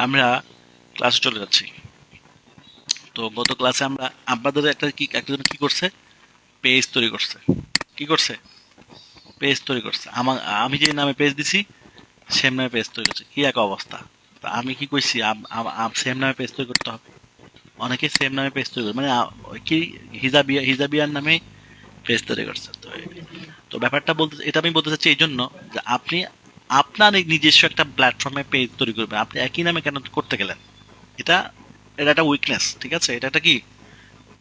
আমরা ক্লাসে চলে যাচ্ছি। তো গত ক্লাসে আমরা আপনাদের একজন কি করছে, পেজ তৈরি করছে। কি করছে? পেজ তৈরি করছে। আমি যে নামে পেজ দিছি সেম নামে পেজ তৈরি করছে। কি এক অবস্থা! তা আমি কি কইছি সেম নামে পেজ তৈরি করতে হবে? অনেকে সেম নামে পেজ তৈরি করে, মানে কি, হিজাবিয়ার নামে পেজ তৈরি করছে। তো ব্যাপারটা বলতে, এটা আমি বলতে চাচ্ছি এই জন্য যে আপনি আপনার এই নিজস্ব একটা প্ল্যাটফর্মে পেজ তৈরি করবেন, আপনি একই নামে কেন করতে গেলেন? এটা এটা একটা উইকনেস, ঠিক আছে? এটা একটা কি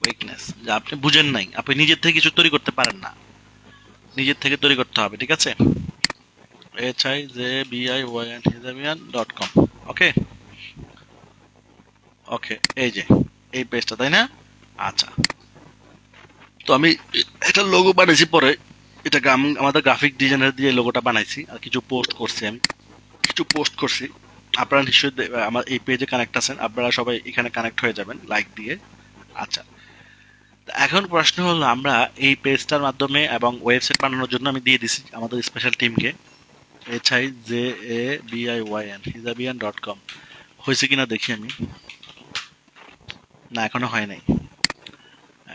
উইকনেস, যে আপনি বুঝেন নাই, আপনি নিজের থেকে কিছু তৈরি করতে পারেন না, নিজের থেকে তৈরি করতে হবে, ঠিক আছে? HIJBIYN.com। ওকে, ওকে, এই যে এই পেজটা, তাই না? আচ্ছা, তো আমি একটা লোগো বানাইছি পরে, এটা আমাদের গ্রাফিক ডিজাইনার দিয়ে লোগোটা বানাইছি, আর কিছু পোস্ট করছি আমি, কিছু পোস্ট করছি। আপনারা নিশ্চয়ই আমার এই পেজে কানেক্ট আছেন, আপনারা সবাই এখানে কানেক্ট হয়ে যাবেন লাইক দিয়ে। আচ্ছা, এখন প্রশ্ন হলো, আমরা এই পেজটার মাধ্যমে এবং ওয়েবসাইট বানানোর জন্য আমি দিয়ে দিছি আমাদের স্পেশাল টিমকে, HIJABIYN hizabian.com। হয়েছে কিনা দেখি আমি। না, এখনো হয় নাই,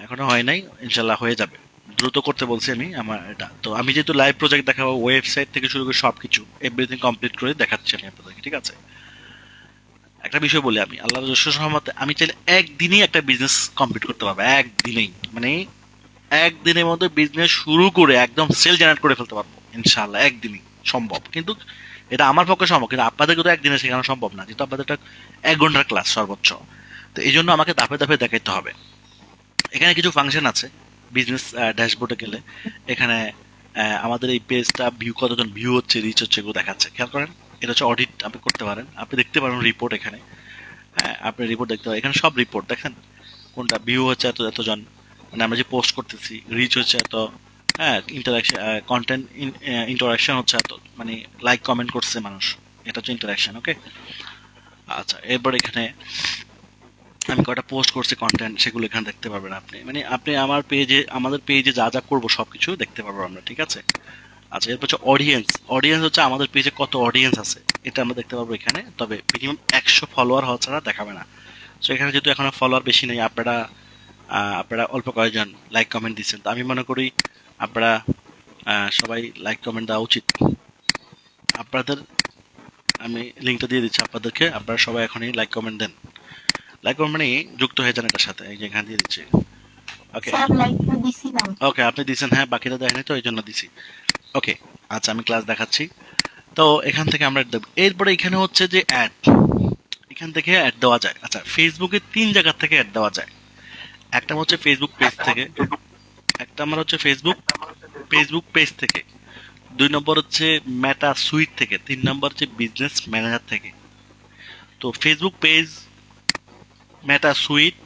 এখনো হয় নাই, ইনশাল্লাহ হয়ে যাবে। দ্রুত করতে বলছি আমি আমার এটা। তো আমি যেহেতু লাইভ প্রজেক্ট দেখাবো, ওয়েবসাইট থেকে শুরু করে সবকিছু এভরিথিং কমপ্লিট করে দেখাচ্ছি আমি আপনাদেরকে, ঠিক আছে? একটা বিষয় বলি, আমি আল্লাহর রহমতে আমি চাইলে একদিনেই একটা বিজনেস কমপ্লিট করতে পারবো, একদিনেই, মানে একদিনের মধ্যে বিজনেস শুরু করে একদম সেল জেনারেট করে ফেলতে পারবো ইনশাআল্লাহ, একদিনই সম্ভব। কিন্তু এটা আমার পক্ষে সম্ভব, কিন্তু আপনাদেরকে তো একদিনে শেখানো সম্ভব না, যেহেতু আপনাদের একটা 1 ঘন্টার ক্লাস সর্বোচ্চ। তো এই জন্য আমাকে ধাপে ধাপে দেখাইতে হবে। এখানে কিছু ফাংশন আছে বিজনেস ড্যাশবোর্ডে গেলে। এখানে আমাদের এই পেজটা ভিউ, কতজন ভিউ হচ্ছে, রিচ হচ্ছে, এগুলো দেখাচ্ছে, খেয়াল করেন। এটা হচ্ছে অডিট, আপনি করতে পারেন, আপনি দেখতে পারেন রিপোর্ট এখানে। হ্যাঁ, আপনি রিপোর্ট দেখতে পারেন, এখানে সব রিপোর্ট দেখেন, কোনটা ভিউ হচ্ছে এত এতজন, মানে আমরা যে পোস্ট করতেছি, রিচ হচ্ছে এত, হ্যাঁ, ইন্টারাকশন, কন্টেন্ট ইন্টারাকশন হচ্ছে এত, মানে লাইক কমেন্ট করছে মানুষ, এটা হচ্ছে ইন্টারাকশন। ওকে, আচ্ছা, এরপর এখানে আমি কয়টা পোস্ট করছি কন্টেন্ট, সেগুলো এখানে দেখতে পারবেন আপনি, মানে আপনি আমার পেজে, আমাদের পেজে যা যা করবো সবকিছু দেখতে পারবো আমরা, ঠিক আছে? আচ্ছা, এরপর হচ্ছে অডিয়েন্স। অডিয়েন্স হচ্ছে আমাদের পেজে কত অডিয়েন্স আছে, এটা আমরা দেখতে পারবো এখানে, তবে মিনিমাম 100 ফলোয়ার হওয়া ছাড়া দেখাবে না। তো এখানে যেহেতু এখন ফলোয়ার বেশি নেই, আপনারা অল্প কয়েকজন লাইক কমেন্ট দিচ্ছেন, তো আমি মনে করি আপনারা সবাই লাইক কমেন্ট দেওয়া উচিত আপনাদের। আমি লিঙ্কটা দিয়ে দিচ্ছি আপনাদেরকে, আপনারা সবাই এখনই লাইক কমেন্ট দেন। লাইক কমেন্ট মানে যুক্ত হয়ে যান এটার সাথে, এই যে এখানে দিয়ে দিচ্ছি। ওকে, স্যার লাইক তো দিছিলাম। ওকে, আপনি দিচ্ছেন, হ্যাঁ, বাকিটা দেখেনি তো এই জন্য দিছি। ওকে, আচ্ছা, আমি ক্লাস দেখাচ্ছি। তো এখান থেকে আমরা দেব, এরপরে এখানে হচ্ছে যে অ্যাড, এখান থেকে অ্যাড দেওয়া যায়। আচ্ছা, ফেসবুকে 3 জায়গা থেকে অ্যাড দেওয়া যায়। একটা হচ্ছে ফেসবুক পেজ থেকে, একটা আমার হচ্ছে ফেসবুক ফেসবুক পেজ থেকে, 2 নম্বর হচ্ছে মেটা সুইট থেকে, 3 নম্বর হচ্ছে বিজনেস ম্যানেজার থেকে। তো Facebook page, meta sweet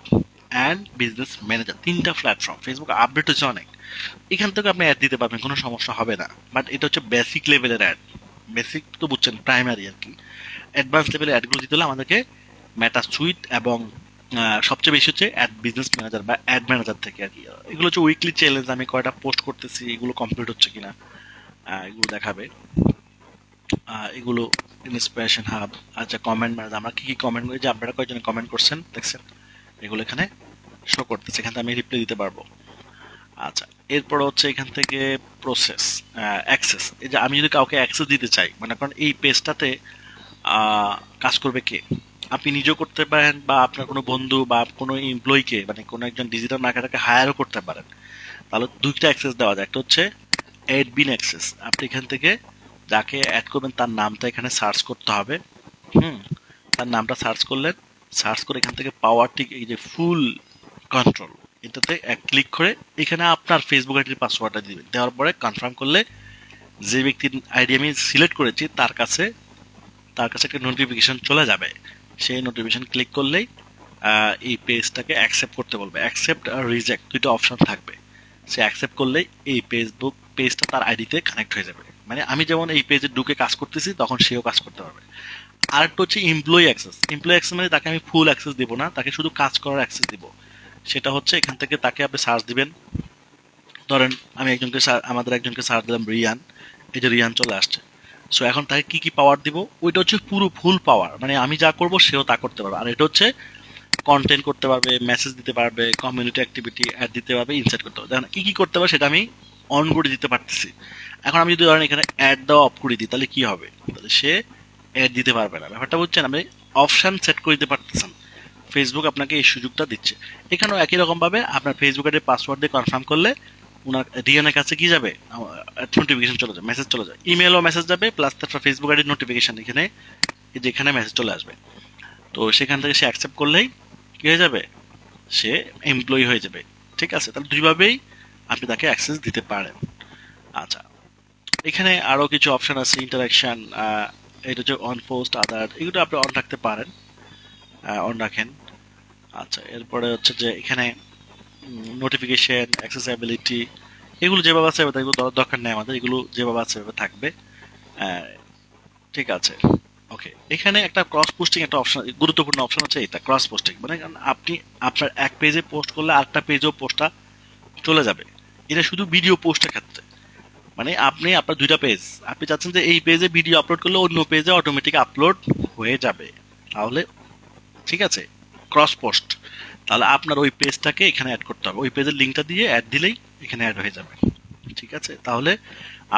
and business manager, 3টা প্ল্যাটফর্ম। ফেসবুক আপডেট হচ্ছে অনেক, এখান থেকে আপনি অ্যাড দিতে পারবেন, কোনো সমস্যা হবে না। বাট এটা হচ্ছে বেসিক লেভেলের অ্যাড, বেসিক তো বুঝছেন, প্রাইমারি আর কি। অ্যাডভান্স লেভেলের অ্যাডগুলো দিতে হলে আমাদেরকে মেটা সুইট এবং সবচেয়ে বেশি হচ্ছে অ্যাড বিজনেস ম্যানেজার বা অ্যাড ম্যানেজার থেকে আর কি। এগুলো হচ্ছে উইকলি চ্যালেঞ্জ, আমি কয়টা পোস্ট করতেছি, এগুলো কমপ্লিট হচ্ছে কিনা এগুলো দেখাবে। এগুলো ইন্সপিরেশন হাব। আচ্ছা, কমেন্ট ম্যানেজার, আমরা কি কি কমেন্ট করি, যে আপনারা কয়েকজন কমেন্ট করছেন দেখছেন, এগুলো এখানে শো করতেছে, এখান থেকে আমি রিপ্লাই দিতে পারবো। আচ্ছা, এরপর হচ্ছে এখান থেকে প্রসেস, অ্যাক্সেস। এই যে আমি যদি কাউকে অ্যাক্সেস দিতে চাই, মানে কারণ এই পেজটাতে কাজ করবে কে, আপনি নিজেও করতে পারেন, বা আপনার কোনো বন্ধু বা কোনো এমপ্লয়িকে, মানে কোনো একজন ডিজিটাল মার্কেটারকে হায়ারও করতে পারেন। তাহলে 2টা অ্যাক্সেস দেওয়া যায়। একটা হচ্ছে অ্যাডমিন অ্যাক্সেস, আপনি এখান থেকে যাকে অ্যাড করবেন তার নামটা এখানে সার্চ করতে হবে। হুম, তার নামটা সার্চ করলেন, সার্চ করে এখান থেকে পাওয়ার, ঠিক এই যে ফুল কন্ট্রোল, এটাতে এক ক্লিক করে এখানে আপনার ফেসবুক আইডির পাসওয়ার্ডটা দিবেন, দেওয়ার পরে কনফার্ম করলে যে ব্যক্তির আইডি আমি সিলেক্ট করেছি তার কাছে একটা নোটিফিকেশন চলে যাবে। সেই নোটিফিকেশন ক্লিক করলেই এই পেজটাকে অ্যাকসেপ্ট করতে বলবে। অ্যাকসেপ্ট আর রিজেক্ট 2টা অপশন থাকবে। সে অ্যাকসেপ্ট করলেই এই ফেসবুক পেজটা তার আইডিতে কানেক্ট হয়ে যাবে। মানে আমি যেমন এই পেজে ঢুকে কাজ করতেছি, তখন সেও কাজ করতে পারবে। আরেকটা হচ্ছে এমপ্লয়ি অ্যাক্সেস। এমপ্লয়ি অ্যাক্সেস মানে তাকে আমি ফুল অ্যাক্সেস দিব না, তাকে শুধু কাজ করার অ্যাক্সেস দিব। সেটা হচ্ছে এখান থেকে তাকে আপনি সার্চ দিবেন। ধরেন আমি আমাদের একজনকে সার্চ দিলাম রিয়ান, এই যে রিয়ান চলে আসছে। সো এখন তাকে কি কি পাওয়ার দিব, ওইটা হচ্ছে পুরো ফুল পাওয়ার, মানে আমি যা করব সেও তা করতে পারবে। আর এটা হচ্ছে কন্টেন্ট করতে পারবে, মেসেজ দিতে পারবে, কমিউনিটি অ্যাক্টিভিটি অ্যাড দিতে পারবে, ইনসাইট করতে পারবে। দেখেন কি কি করতে পারবে সেটা আমি অন করে দিতে পারতেছি। এখন আমি যদি ধরেন এখানে অ্যাড দেওয়া অফ করে দিই, তাহলে কি হবে, তাহলে সে অ্যাড দিতে পারবে না। ব্যাপারটা বুঝছেন, আপনি অপশান সেট করে দিতে পারতেছেন, ফেসবুক আপনাকে এই সুযোগটা দিচ্ছে। এখানেও একই রকমভাবে আপনার ফেসবুক আইডির পাসওয়ার্ড দিয়ে কনফার্ম করলে ওনার রিয়ানের কাছে কি যাবে, নোটিফিকেশন চলে যাবে, মেসেজ চলে যায়, ইমেলও মেসেজ যাবে, প্লাস তার ফেসবুক আইডির নোটিফিকেশন এখানে যেখানে মেসেজ চলে আসবে। তো সেখান থেকে সে অ্যাকসেপ্ট করলেই কি হয়ে যাবে, সে এমপ্লয়ি হয়ে যাবে। ঠিক আছে, তাহলে দুইভাবেই আপনি তাকে অ্যাক্সেস দিতে পারেন। আচ্ছা, এখানে আরো কিছু অপশন আছে, ইন্টারাকশন, এটা হচ্ছে অন পোস্ট আদার, এগুলো আপনি অন রাখতে পারেন, অন রাখেন। আচ্ছা, এরপরে হচ্ছে যে এখানে নোটিফিকেশন, অ্যাক্সেসিবিলিটি, এগুলো যেভাবে আছে এগুলো দরকার নেই আমাদের, এগুলো যেভাবে আছে সেভাবে থাকবে। আহ, ঠিক আছে, ওকে। এখানে একটা ক্রস পোস্টিং একটা অপশন, গুরুত্বপূর্ণ অপশন হচ্ছে এটা ক্রস পোস্টিং, মানে কারণ আপনি আপনার এক পেজে পোস্ট করলে আরেকটা পেজেও পোস্টটা চলে যাবে। এটা শুধু ভিডিও পোস্টের ক্ষেত্রে, মানে আপনি আপনার দুইটা পেজ, আপনি চাচ্ছেন যে এই পেজে ভিডিও আপলোড করলে অন্য পেজে অটোমেটিক আপলোড হয়ে যাবে, তাহলে ঠিক আছে, ক্রস পোস্ট, তাহলে আপনার ওই পেজটাকে এখানে অ্যাড করতে হবে, ওই পেজের লিঙ্কটা দিয়ে অ্যাড দিলেই এখানে অ্যাড হয়ে যাবে। ঠিক আছে, তাহলে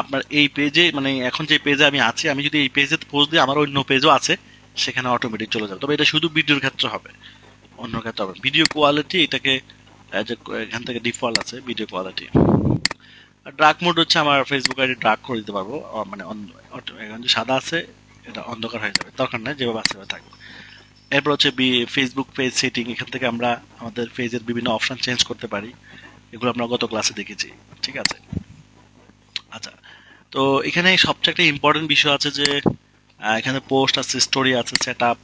আপনার এই পেজে, মানে এখন যে পেজে আমি আছি, আমি যদি এই পেজে পোস্ট দিই আমার অন্য পেজও আছে, সেখানে অটোমেটিক চলে যাবে। তবে এটা শুধু ভিডিওর ক্ষেত্রে হবে, অন্য ক্ষেত্রে হবে। ভিডিও কোয়ালিটি এটাকে যে এখান থেকে ডিফল্ট আছে ভিডিও কোয়ালিটি। ডার্ক মোড হচ্ছে আমার ফেসবুক আইডি ডার্ক করে দিতে পারবো, মানে এখন যে সাদা আছে এটা অন্ধকার হয়ে যাবে, দরকার নেই, যেভাবে আছে সেভাবে থাকবে। এরপর হচ্ছে ফেসবুক পেজ সেটিং, এখান থেকে আমরা আমাদের পেজের বিভিন্ন অপশন চেঞ্জ করতে পারি, এগুলো আমরা গত ক্লাসে দেখেছি। ঠিক আছে, আচ্ছা, তো এখানে সবচেয়ে একটা ইম্পর্টেন্ট বিষয় আছে যে এখানে পোস্ট আছে, স্টোরি আছে, সেট আপ,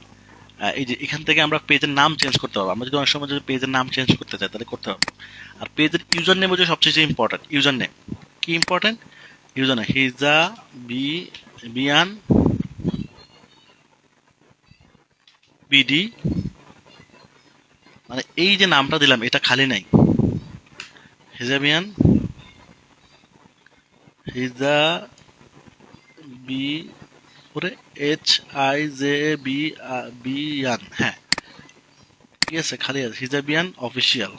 এই যে এখান থেকে আমরা পেজের নাম চেঞ্জ করতে পারবো। আমরা যদি অনেক সময় যদি পেজের নাম চেঞ্জ করতে চাই তাহলে করতে পারবো। আর পেজের ইউজার নেম হচ্ছে সবচেয়ে ইম্পর্টেন্ট। ইউজার নেম কি ইম্পর্টেন্ট, ইউজার নেম হিজা বি বিয়ান বিডি, মানে এই যে নামটা দিলাম এটা খালি নাই, হিজাবিয়ান হিজা বি পরে HIJBIAN, হ্যাঁ ঠিক আছে, খালি আছে হিজাবিয়ান অফিসিয়াল,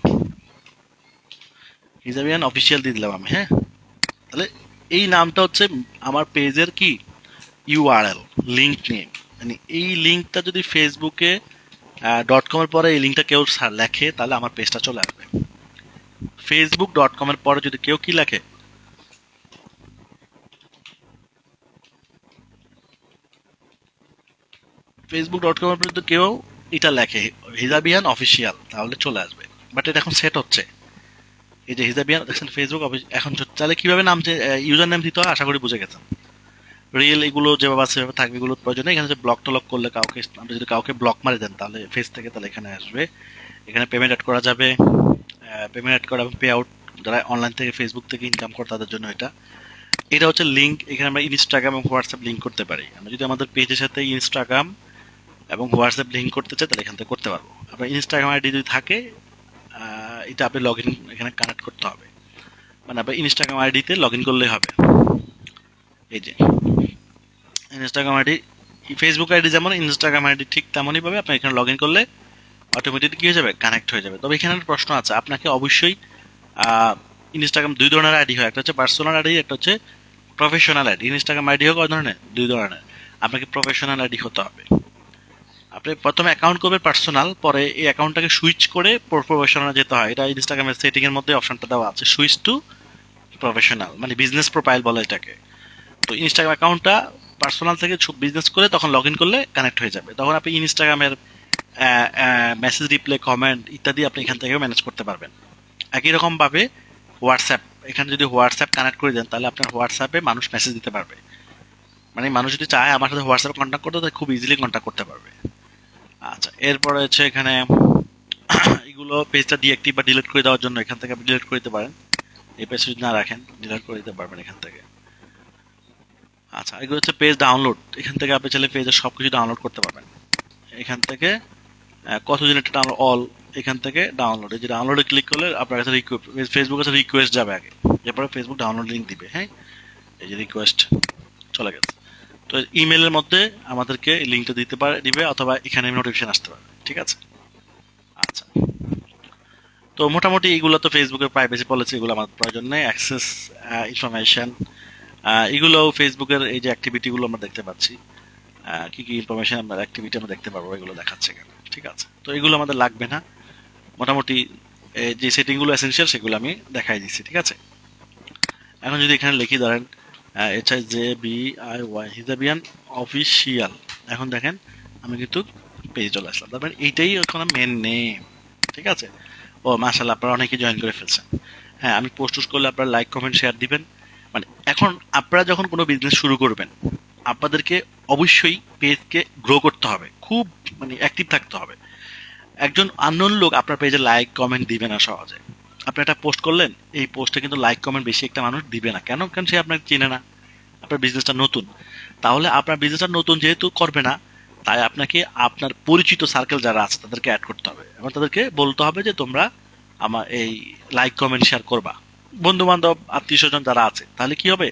হিজাবিয়ান অফিসিয়াল দিয়ে দিলাম আমি। হ্যাঁ, তাহলে এই নামটা হচ্ছে আমার পেজের কি ইউআরএল, লিঙ্ক নেম, মানে এই লিঙ্কটা যদি ফেসবুকে .com এর পরে এই লিঙ্কটা কেউ লেখে তাহলে আমার পেজটা চলে আসবে। facebook.com এর পরে যদি কেউ কি লেখে, facebook.com এর পরে যদি কেউ এটা লেখে হিজাবিয়ান অফিসিয়াল, তাহলে চলে আসবে। বাট এটা এখন সেট হচ্ছে, এই যে হিজাবিয়ান দেখছেন ফেসবুক এখন তাহলে কিভাবে নাম ইউজার নেম দিতে হয় আশা করি বুঝে গেছেন। রিয়েল এগুলো যেভাবে আছে সেভাবে থাকবে, এগুলোর প্রয়োজনে এখানে যে ব্লক টলক করলে কাউকে, আপনি যদি কাউকে ব্লক মারি দেন তাহলে ফেস থেকে, তাহলে এখানে আসবে। এখানে পেমেন্ট অ্যাড করা যাবে, পেমেন্ট অ্যাড করা এবং পে আউট, যারা অনলাইন থেকে ফেসবুক থেকে ইনকাম করে তাদের জন্য এটা। এটা হচ্ছে লিঙ্ক, এখানে আমরা ইনস্টাগ্রাম এবং হোয়াটসঅ্যাপ লিঙ্ক করতে পারি। আমরা যদি আমাদের পেজের সাথে ইনস্টাগ্রাম এবং হোয়াটসঅ্যাপ লিঙ্ক করতে চাই তাহলে এখান থেকে করতে পারবো। আপনার ইনস্টাগ্রাম আইডি যদি থাকে এটা আপনি লগ ইন এখানে কানেক্ট করতে হবে, মানে আপনার ইনস্টাগ্রাম আইডিতে লগ ইন করলেই হবে। এই যে ইনস্টাগ্রাম আইডি, ফেসবুক আইডি যেমন ইনস্টাগ্রাম আইডি ঠিক তেমনই ভাবে আপনি এখানে লগ ইন করলে অটোমেটিক কি হয়ে যাবে, কানেক্ট হয়ে যাবে। তবে এখানে একটা প্রশ্ন আছে, আপনাকে অবশ্যই ইনস্টাগ্রাম দুই ধরনের আইডি হয়, একটা হচ্ছে পার্সোনাল আইডি, একটা হচ্ছে প্রফেশনাল আইডি। ইনস্টাগ্রাম আইডি হোক কয় ধরনের, দুই ধরনের। আপনাকে প্রফেশনাল আইডি হতে হবে। আপনি প্রথমে অ্যাকাউন্ট করবেন পার্সোনাল, পরে এই অ্যাকাউন্টটাকে সুইচ করে প্রফেশনাল যেতে হয়। এটা ইনস্টাগ্রামের সেটিং এর মধ্যে অপশনটা দেওয়া আছে, সুইচ টু প্রফেশনাল, মানে বিজনেস প্রোফাইল বলে এটাকে। তো ইনস্টাগ্রাম অ্যাকাউন্টটা পার্সোনাল থেকে বিজনেস করে তখন লগ ইন করলে কানেক্ট হয়ে যাবে, তখন আপনি ইনস্টাগ্রামের মেসেজ রিপ্লাই, কমেন্ট ইত্যাদি আপনি এখান থেকে ম্যানেজ করতে পারবেন। একই রকমভাবে হোয়াটসঅ্যাপ, এখানে যদি হোয়াটসঅ্যাপ কানেক্ট করে দেন তাহলে আপনার হোয়াটসঅ্যাপে মানুষ মেসেজ দিতে পারবে, মানে মানুষ যদি চায় আমার সাথে হোয়াটসঅ্যাপে কন্ট্যাক্ট করতে তাহলে খুব ইজিলি কন্ট্যাক্ট করতে পারবে। আচ্ছা, এরপরে হচ্ছে এখানে এগুলো পেজটা ডিঅ্যাক্টিভ বা ডিলিট করে দেওয়ার জন্য এখান থেকে আপনি ডিলিট করে দিতে পারেন, এই পেজ যদি না রাখেন ডিলিট করে দিতে পারবেন এখান থেকে। আচ্ছা, এগুলো হচ্ছে পেজ ডাউনলোড, এখান থেকে আপনি চাইলে পেজের সব কিছু ডাউনলোড করতে পারবেন। এখান থেকে কতদিন একটা ডাউনলোড অল, এখান থেকে ডাউনলোড, এই যে ডাউনলোডে ক্লিক করলে আপনার কাছে ফেসবুক কাছে রিকোয়েস্ট যাবে আগে, এরপরে ফেসবুক ডাউনলোড লিঙ্ক দিবে। হ্যাঁ, এই যে রিকোয়েস্ট চলে গেছে। তো ইমেলের মধ্যে আমাদেরকে লিঙ্কটা দিবে, অথবা এখানে নোটিফিকেশন আসতে পারে। ঠিক আছে? আচ্ছা, তো মোটামুটি এগুলো তো ফেসবুকের প্রাইভেসি পলিসি, এগুলো আমার প্রয়োজন নেই। অ্যাক্সেস ইনফরমেশন, এগুলো ফেসবুকের এই যে অ্যাক্টিভিটিগুলো আমরা দেখতে পাচ্ছি, কি কি ইনফরমেশন আমরা অ্যাক্টিভিটি আমরা দেখতে পারবো, এগুলো দেখাচ্ছে এখানে। ঠিক আছে, তো এগুলো আমাদের লাগবে না। মোটামুটি যে সেটিংগুলো এসেনশিয়াল সেগুলো আমি দেখাই দিচ্ছি। ঠিক আছে, এখন যদি এখানে লিখি ধরেন HIJBIY হিজাবিয়ান অফিসিয়াল, এখন দেখেন আমি কিন্তু পেজে চলে আসলাম। তারপরে এইটাই ওখানে মেন নেম। ঠিক আছে, ও মাশাআল্লাহ, আপনারা অনেকে জয়েন করে ফেলছেন। হ্যাঁ, আমি পোস্ট করলে আপনারা লাইক কমেন্ট শেয়ার দিবেন। মানে এখন আপনারা যখন কোনো বিজনেস শুরু করবেন, আপনাদেরকে অবশ্যই পেজকে গ্রো করতে হবে, খুব মানে অ্যাক্টিভ থাকতে হবে। একজন আননোন লোক আপনার পেজে লাইক কমেন্ট দিবে না সহজে। আপনি একটা পোস্ট করলেন, এই পোস্টে কিন্তু লাইক কমেন্ট বেশি একটা মানুষ দিবে না। কেন? কারণ সে আপনাকে চেনে না, আপনার বিজনেসটা নতুন। তাহলে আপনার বিজনেসটা নতুন যেহেতু করবে না, তাই আপনাকে আপনার পরিচিত সার্কেল যারা আছে তাদেরকে অ্যাড করতে হবে, এবং তাদেরকে বলতে হবে যে তোমরা আমার এই লাইক কমেন্ট শেয়ার করবা। বন্ধু বান্ধব আত্মীয় স্বজন যারা আছে, তাহলে কি হবে,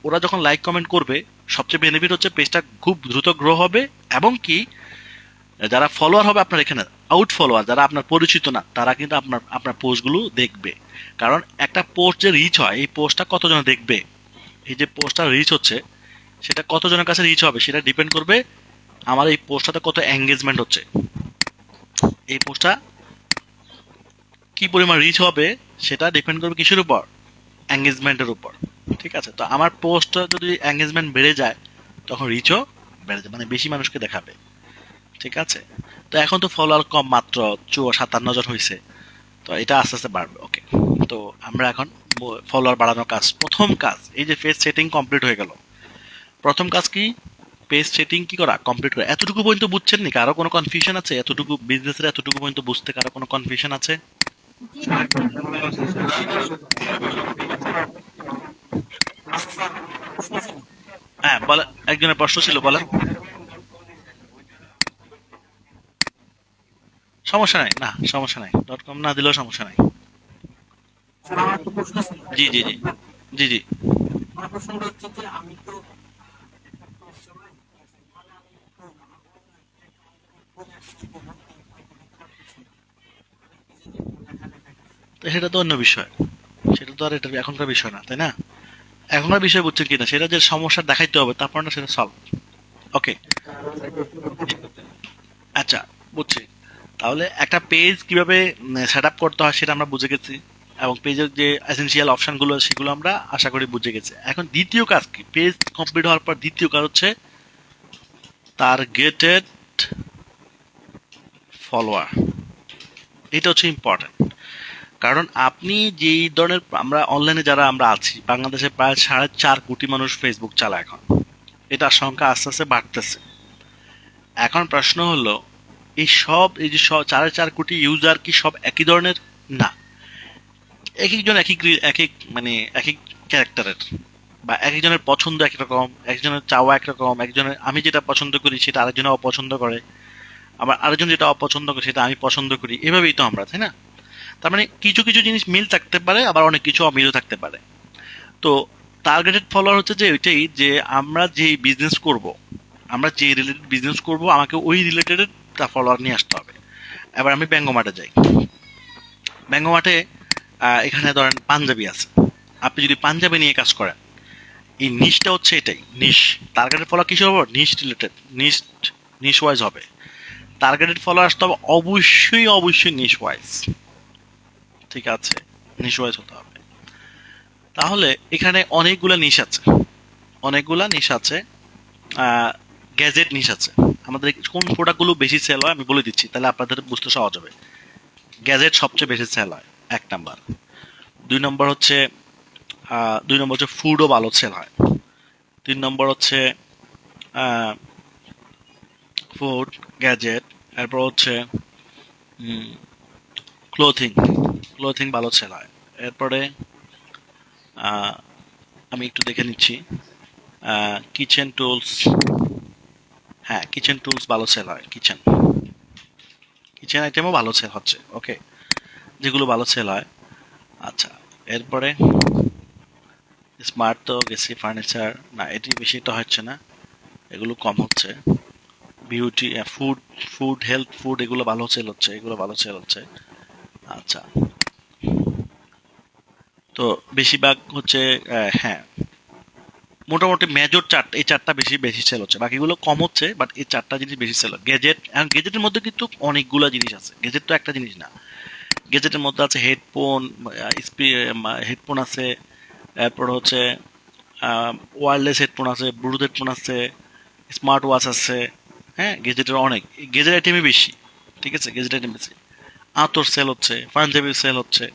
ওরা যখন লাইক কমেন্ট করবে, সবচেয়ে বেনিফিট হচ্ছে পেজটা খুব দ্রুত গ্রো হবে, এবং কি যারা ফলোয়ার হবে আপনার এখানে, আউট ফলোয়ার যারা আপনার পরিচিত না, তারা কিন্তু আপনার আপনার পোস্টগুলো দেখবে। কারণ একটা পোস্ট যে রিচ হয়, এই পোস্টটা কতজন দেখবে, এই যে পোস্টটা রিচ হচ্ছে, সেটা কতজনের কাছে রিচ হবে সেটা ডিপেন্ড করবে আমার এই পোস্টটাতে কত এঙ্গেজমেন্ট হচ্ছে। এই পোস্টটা কি পরিমাণ রিচ হবে সেটা ডিপেন্ড করবে কিসের উপর? এঙ্গেজমেন্টের উপর। ঠিক আছে, তো আমার পোস্টটা যদি এঙ্গেজমেন্ট বেড়ে যায়, তখন রিচও বেড়ে যায়, মানে বেশি মানুষকে দেখাবে। ঠিক আছে, তো এখন তো ফলোয়ার কম, মাত্র 57 জন হয়েছে। তো এটা আস্তে আস্তে বাড়বে। ওকে, তো আমরা এখন ফলোয়ার বাড়ানোর কাজ, প্রথম কাজ এই যে পেজ সেটিং কমপ্লিট হয়ে গেল। প্রথম কাজ কি? পেজ সেটিং কি করা, কমপ্লিট করা। এতটুকু পর্যন্ত বুঝছেন নি? কারো কোনো কনফিউশন আছে? এতটুকু বিজনেসের এতটুকু পর্যন্ত বুঝতে কারো কোনো কনফিউশন আছে? হ্যাঁ বলে, একজনের প্রশ্ন ছিল, বলেন। সমস্যা নাই, না সমস্যা নাই, .com না দিলেও সমস্যা নাই। স্যার, আমার একটা প্রশ্ন ছিল। জি জি জি, জি জি। আমার প্রশ্নটা হচ্ছে যে আমি তো একটা পেজ চালাই, ঠিক আছে? মানে আমি তো তো সেটা তো অন্য বিষয়, সেটা তো আর এটা এখনকার বিষয় না, তাই না? এখনকার বিষয় বুঝছেন কিনা, সেটা যে সমস্যা দেখাইতে হবে তারপর না সেটা সলভ। ওকে, আচ্ছা, বুঝছি। তাহলে একটা পেজ কিভাবে সেট আপ করতে হয় সেটা আমরা বুঝে গেছি, এবং পেজের যে এসেনশিয়াল অপশনগুলো সেগুলো আমরা আশা করি বুঝে গেছি। এখন দ্বিতীয় কাজ কি? পেজ কমপ্লিট হওয়ার পর দ্বিতীয় কাজ হচ্ছে টার্গেটেড ফলোয়ার। এটা হচ্ছে ইম্পর্টেন্ট। কারণ আপনি যেই ধরনের, আমরা অনলাইনে যারা আমরা আছি, বাংলাদেশে প্রায় 4.5 কোটি মানুষ ফেসবুক চালায় এখন। এটার সংখ্যা আস্তে আস্তে বাড়তেছে। এখন প্রশ্ন হলো, এই যে 4.5 কোটি ইউজার কি সব একই ধরনের? না, এক একজন এক এক মানে এক এক ক্যারেক্টারের, বা এক একজনের পছন্দ এক রকম, একজনের চাওয়া একরকম, একজনের আমি যেটা পছন্দ করি সেটা আরেকজনের অপছন্দ করে, আবার আরেকজন যেটা অপছন্দ করে সেটা আমি পছন্দ করি। এভাবেই তো আমরা, তাই না? তার মানে কিছু কিছু জিনিস মিল থাকতে পারে, আবার অনেক কিছু অমিলও থাকতে পারে। তো টার্গেটেড ফলোয়ার হচ্ছে যে ওইটাই, যে আমরা যে বিজনেস করব, আমরা যে রিলেটেড বিজনেস করব, আমাকে ওই রিলেটেড ফলোয়ার নিয়ে আসতে হবে। এবার আমি ব্যঙ্গমার্টে যাই। ব্যঙ্গমার্টে এখানে ধরেন পাঞ্জাবি আছে, আপনি যদি পাঞ্জাবি নিয়ে কাজ করেন, এই নিশটা হচ্ছে এটাই নিশ। টার্গেটেড ফলোয়ার কিসের হবে? নিশ রিলেটেড, নিশ, নিশ ওয়াইজ হবে। টার্গেটেড ফলোয়ার আসতে হবে অবশ্যই অবশ্যই নিশ ওয়াইজ। ঠিক আছে, নিশ ওয়াইজ হতে হবে। তাহলে এখানে অনেকগুলা নিশ আছে, অনেকগুলা নিশ আছে। গ্যাজেট নিশ আছে। আমাদের কোন প্রোডাক্টগুলো বেশি সেল হয় আমি বলে দিচ্ছি, তাহলে আপনাদের বুঝতে সহজ হবে। গ্যাজেট সবচেয়ে বেশি সেল হয়, 1 নাম্বার। 2 নম্বর হচ্ছে 2 নম্বর হচ্ছে ফুডও ভালো সেল হয়। 3 নম্বর হচ্ছে ফুড, গ্যাজেট। এরপর হচ্ছে ক্লোথিং, ক্লোথিং ভালো সেল হয়। এরপরে আহ, আমি একটু দেখে নিচ্ছি, কিচেন টুলস। হ্যাঁ, কিচেন টুলস ভালো সেল হয়, কিচেন, কিচেন আইটেমও ভালো সেল হচ্ছে। ওকে, যেগুলো ভালো সেল হয়। আচ্ছা, এরপরে স্মার্ট তো গেছি, ফার্নিচার না, এটি বেশি তো হচ্ছে না। এগুলো কম হচ্ছে। বিউটি, ফুড, হেলথ ফুড, এগুলো ভালো সেল হচ্ছে, এগুলো ভালো সেল হচ্ছে। আচ্ছা, তো বেশিরভাগ হচ্ছে হ্যাঁ, মোটামুটি মেজর চারটা, এই চারটা বেশি বেশি সেল হচ্ছে, বাকিগুলো কম হচ্ছে, বাট এই চারটা জিনিস বেশি সেল হয়। গেজেট, এখন গেজেটের মধ্যে কিন্তু অনেকগুলো জিনিস আছে, গেজেট তো একটা জিনিস না। গেজেটের মধ্যে আছে হেডফোন, হেডফোন আছে, এরপর হচ্ছে ওয়্যারলেস হেডফোন আছে, ব্লুটুথ হেডফোন আছে, স্মার্ট ওয়াচ আছে। হ্যাঁ, গেজেটের অনেক, গেজেট আইটেমই বেশি। ঠিক আছে, গেজেট আইটেম বেশি। আতর সেল হচ্ছে, পাঞ্জাবি সেল হচ্ছে,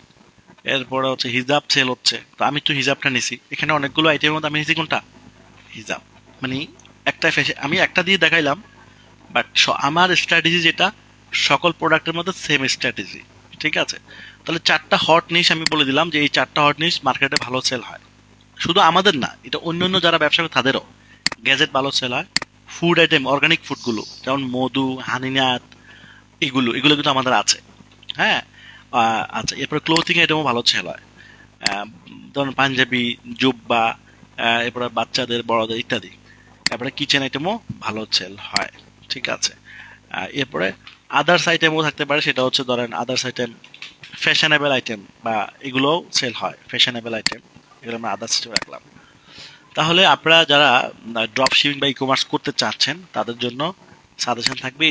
এরপরে হচ্ছে হিজাব সেল হচ্ছে। তো আমি তো হিজাবটা নিছি, এখানে অনেকগুলো আইটেমের মধ্যে আমি নিছি কোনটা, হিজাব। মানে একটা ফ্যাশন আমি একটা দিয়ে দেখাইলাম, বাট আমার স্ট্র্যাটেজি যেটা, সকল প্রোডাক্টের মধ্যে সেম স্ট্র্যাটেজি। ঠিক আছে, তাহলে চারটা হট নিশ আমি বলে দিলাম যে এই চারটা হট নিশ মার্কেটে ভালো সেল হয়। শুধু আমাদের না, এটা অন্য অন্য যারা ব্যবসা করে তাদেরও গ্যাজেট ভালো সেল হয়। ফুড আইটেম, অর্গানিক ফুডগুলো যেমন মধু, হানিনাথ, এগুলো এগুলো কিন্তু আমাদের আছে। হ্যাঁ, আচ্ছা, এরপরে ক্লোথিং আইটেমও ভালো সেল হয়। আহ, ধরুন পাঞ্জাবি, জুব্বা, এরপরে বাচ্চাদের, বড়দের ইত্যাদি। তারপরে কিচেন আইটেমও ভালো সেল হয়। ঠিক আছে, এরপরে আদার্স আইটেমও থাকতে পারে, সেটা হচ্ছে ধরেন আদার্স আইটেম, ফ্যাশনেবল আইটেম বা এগুলোও সেল হয়, ফ্যাশনেবল আইটেম, এগুলো আমরা আদার্স হিসেবে রাখলাম। তাহলে আপনারা যারা ড্রপ শিপিং বা ই কমার্স করতে চাচ্ছেন তাদের জন্য সাজেশন থাকবে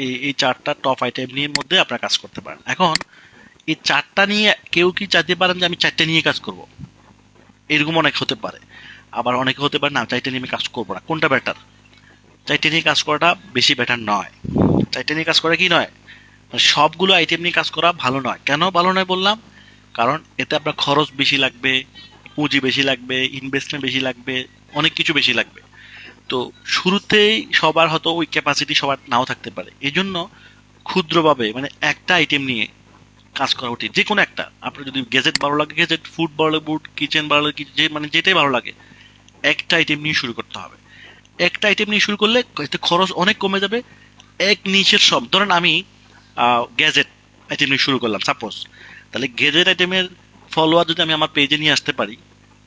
এই এই চারটা টপ আইটেম নিয়ে মধ্যে আপনারা কাজ করতে পারেন। এখন এই চারটা নিয়ে কেউ কি চাইতে পারেন যে আমি চারটা নিয়ে কাজ করব, এরকম অনেক হতে পারে। আবার অনেকে হতে পারে না, চারটা নিয়ে আমি কাজ করবো না। কোনটা বেটার? চারটে নিয়ে কাজ করাটা বেশি বেটার নয়। চারটে নিয়ে কাজ করা কি নয়, মানে সবগুলো আইটেম নিয়ে কাজ করা ভালো নয়। কেন ভালো নয় বললাম? কারণ এতে আপনার খরচ বেশি লাগবে, পুঁজি বেশি লাগবে, ইনভেস্টমেন্ট বেশি লাগবে, অনেক কিছু বেশি লাগবে। তো শুরুতেই সবার হয়তো ওই ক্যাপাসিটি সবার নাও থাকতে পারে, এই জন্য ক্ষুদ্রভাবে মানে একটা আইটেম নিয়ে কাজ করা উচিত। যে কোনো একটা, আপনার যদি গেজেট ভালো লাগে গেজেট, ফুড ভালো লাগে ফুড, কিচেন ভালো লাগে যে মানে যেটাই ভালো লাগে, একটা আইটেম নিয়ে শুরু করতে হবে। একটা আইটেম নিয়ে শুরু করলে এতে খরচ অনেক কমে যাবে। এক নিচের সব, ধরেন আমি গ্যাজেট আইটেম নিয়ে শুরু করলাম সাপোজ, তাহলে গ্যাজেট আইটেমের ফলোয়ার যদি আমি আমার পেজে নিয়ে আসতে পারি,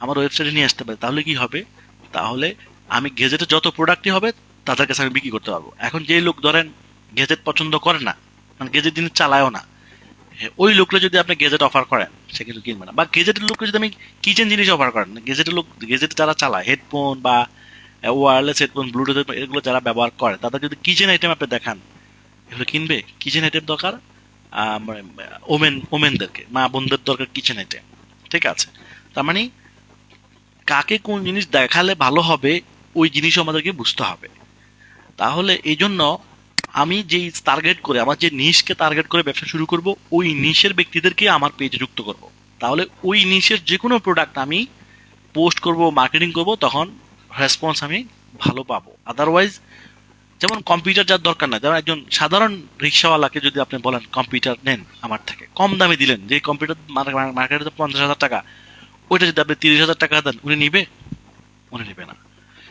আমার ওয়েবসাইটে নিয়ে আসতে পারি, তাহলে কি হবে? তাহলে আমি গেজেটে যত প্রোডাক্টই হবে তাদের কাছে আমি বিক্রি করতে পারবো। এখন যে লোক ধরেন গেজেট পছন্দ করে না, মানে গেজেট জিনিস চালায়ও না, হ্যাঁ, ওই লোকরা যদি আপনি গেজেট অফার করেন সে কিন্তু কিনবে না। বা গেজেটের লোককে যদি আমি কিচেন জিনিস অফার করেন, গেজেটের লোক, গেজেট যারা চালায় হেডফোন বা ওয়্যারলেস হেডফোন, ব্লুটুথ হেডফোন, এগুলো যারা ব্যবহার করে তাদের যদি কিচেন আইটেম আপনি দেখান, এগুলো কিনবে। কিচেন আইটেম দরকার মানে ওমেনদেরকে, মা বোনদের দরকার কিচেন আইটেম। ঠিক আছে, তার মানে কাকে কোন জিনিস দেখালে ভালো হবে ওই জিনিসও আমাদেরকে বুঝতে হবে। তাহলে এই জন্য আমি যেই টার্গেট করে, আমার যে নিশকে টার্গেট করে ব্যবসা শুরু করব, ওই নিশের ব্যক্তিদেরকে আমার পেজে যুক্ত করব। তাহলে ওই নিশের যে কোনো প্রোডাক্ট আমি পোস্ট করব, মার্কেটিং করব, তখন রেসপন্স আমি ভালো পাবো। আদারওয়াইজ, যেমন কম্পিউটার যার দরকার না, যেমন একজন সাধারণ রিক্সাওয়ালাকে যদি আপনি বলেন কম্পিউটার নেন আমার থেকে, কম দামে দিলেন, যে কম্পিউটার মার্কেটে 50,000 টাকা, ওইটা যদি আপনি 30,000 টাকা দেন, উনি নিবে? উনি নিবে না।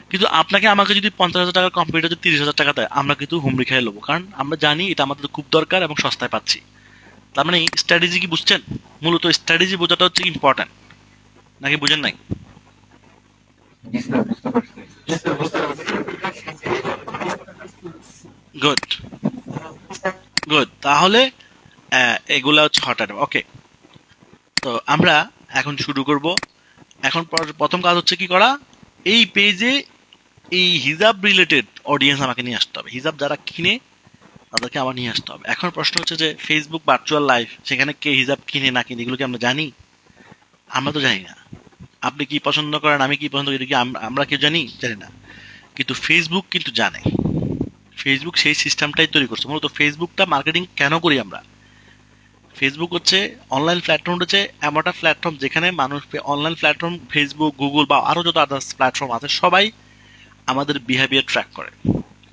কিন্তু আপনাকে আমাকে যদি 50,000 টাকার কম্পিউটার যদি 30,000 টাকা দেয়, আমরা কিন্তু হুমড়ি খেয়ে নেবো, কারণ আমরা জানি এটা আমাদের খুব দরকার এবং সস্তায় পাচ্ছি। তার মানে স্ট্র্যাটেজি কি বুঝছেন? মূলত স্ট্র্যাটেজি বোঝাটা হচ্ছে ইম্পর্ট্যান্ট, নাকি বুঝেন নাই? জি স্যার, বুঝতে পারছি। জি স্যার, বুঝতে পারছি। Good, good. তাহলে এগুলা হচ্ছে হট আইটেম। ওকে, তো আমরা এখন শুরু করব। এখন প্রথম কাজ হচ্ছে কি করা, এই পেজে এই হিজাব রিলেটেড অডিয়েন্স আমাকে নিয়ে আসতে হবে। হিজাব যারা কিনে তাদেরকে আমার নিয়ে আসতে হবে। এখন প্রশ্ন হচ্ছে যে ফেসবুক ভার্চুয়াল লাইফ, সেখানে কে হিজাব কিনে না কিনে এগুলো কি আমরা জানি? আমরা তো জানি না। আপনি কি পছন্দ করেন, আমি কি পছন্দ করি, এটা কি আমরা কেউ জানি? জানি না। কিন্তু ফেসবুক কিন্তু জানে। ফেসবুক সেই সিস্টেমটাই তৈরি করছে। মূলত ফেসবুকটা মার্কেটিং কেন করি আমরা? ফেসবুক হচ্ছে অনলাইন প্ল্যাটফর্ম, হচ্ছে এমন একটা প্ল্যাটফর্ম যেখানে মানুষ, অনলাইন প্ল্যাটফর্ম ফেসবুক, গুগল বা আরও যত আদার্স প্ল্যাটফর্ম আছে, সবাই আমাদের বিহেভিয়ার ট্র্যাক করে।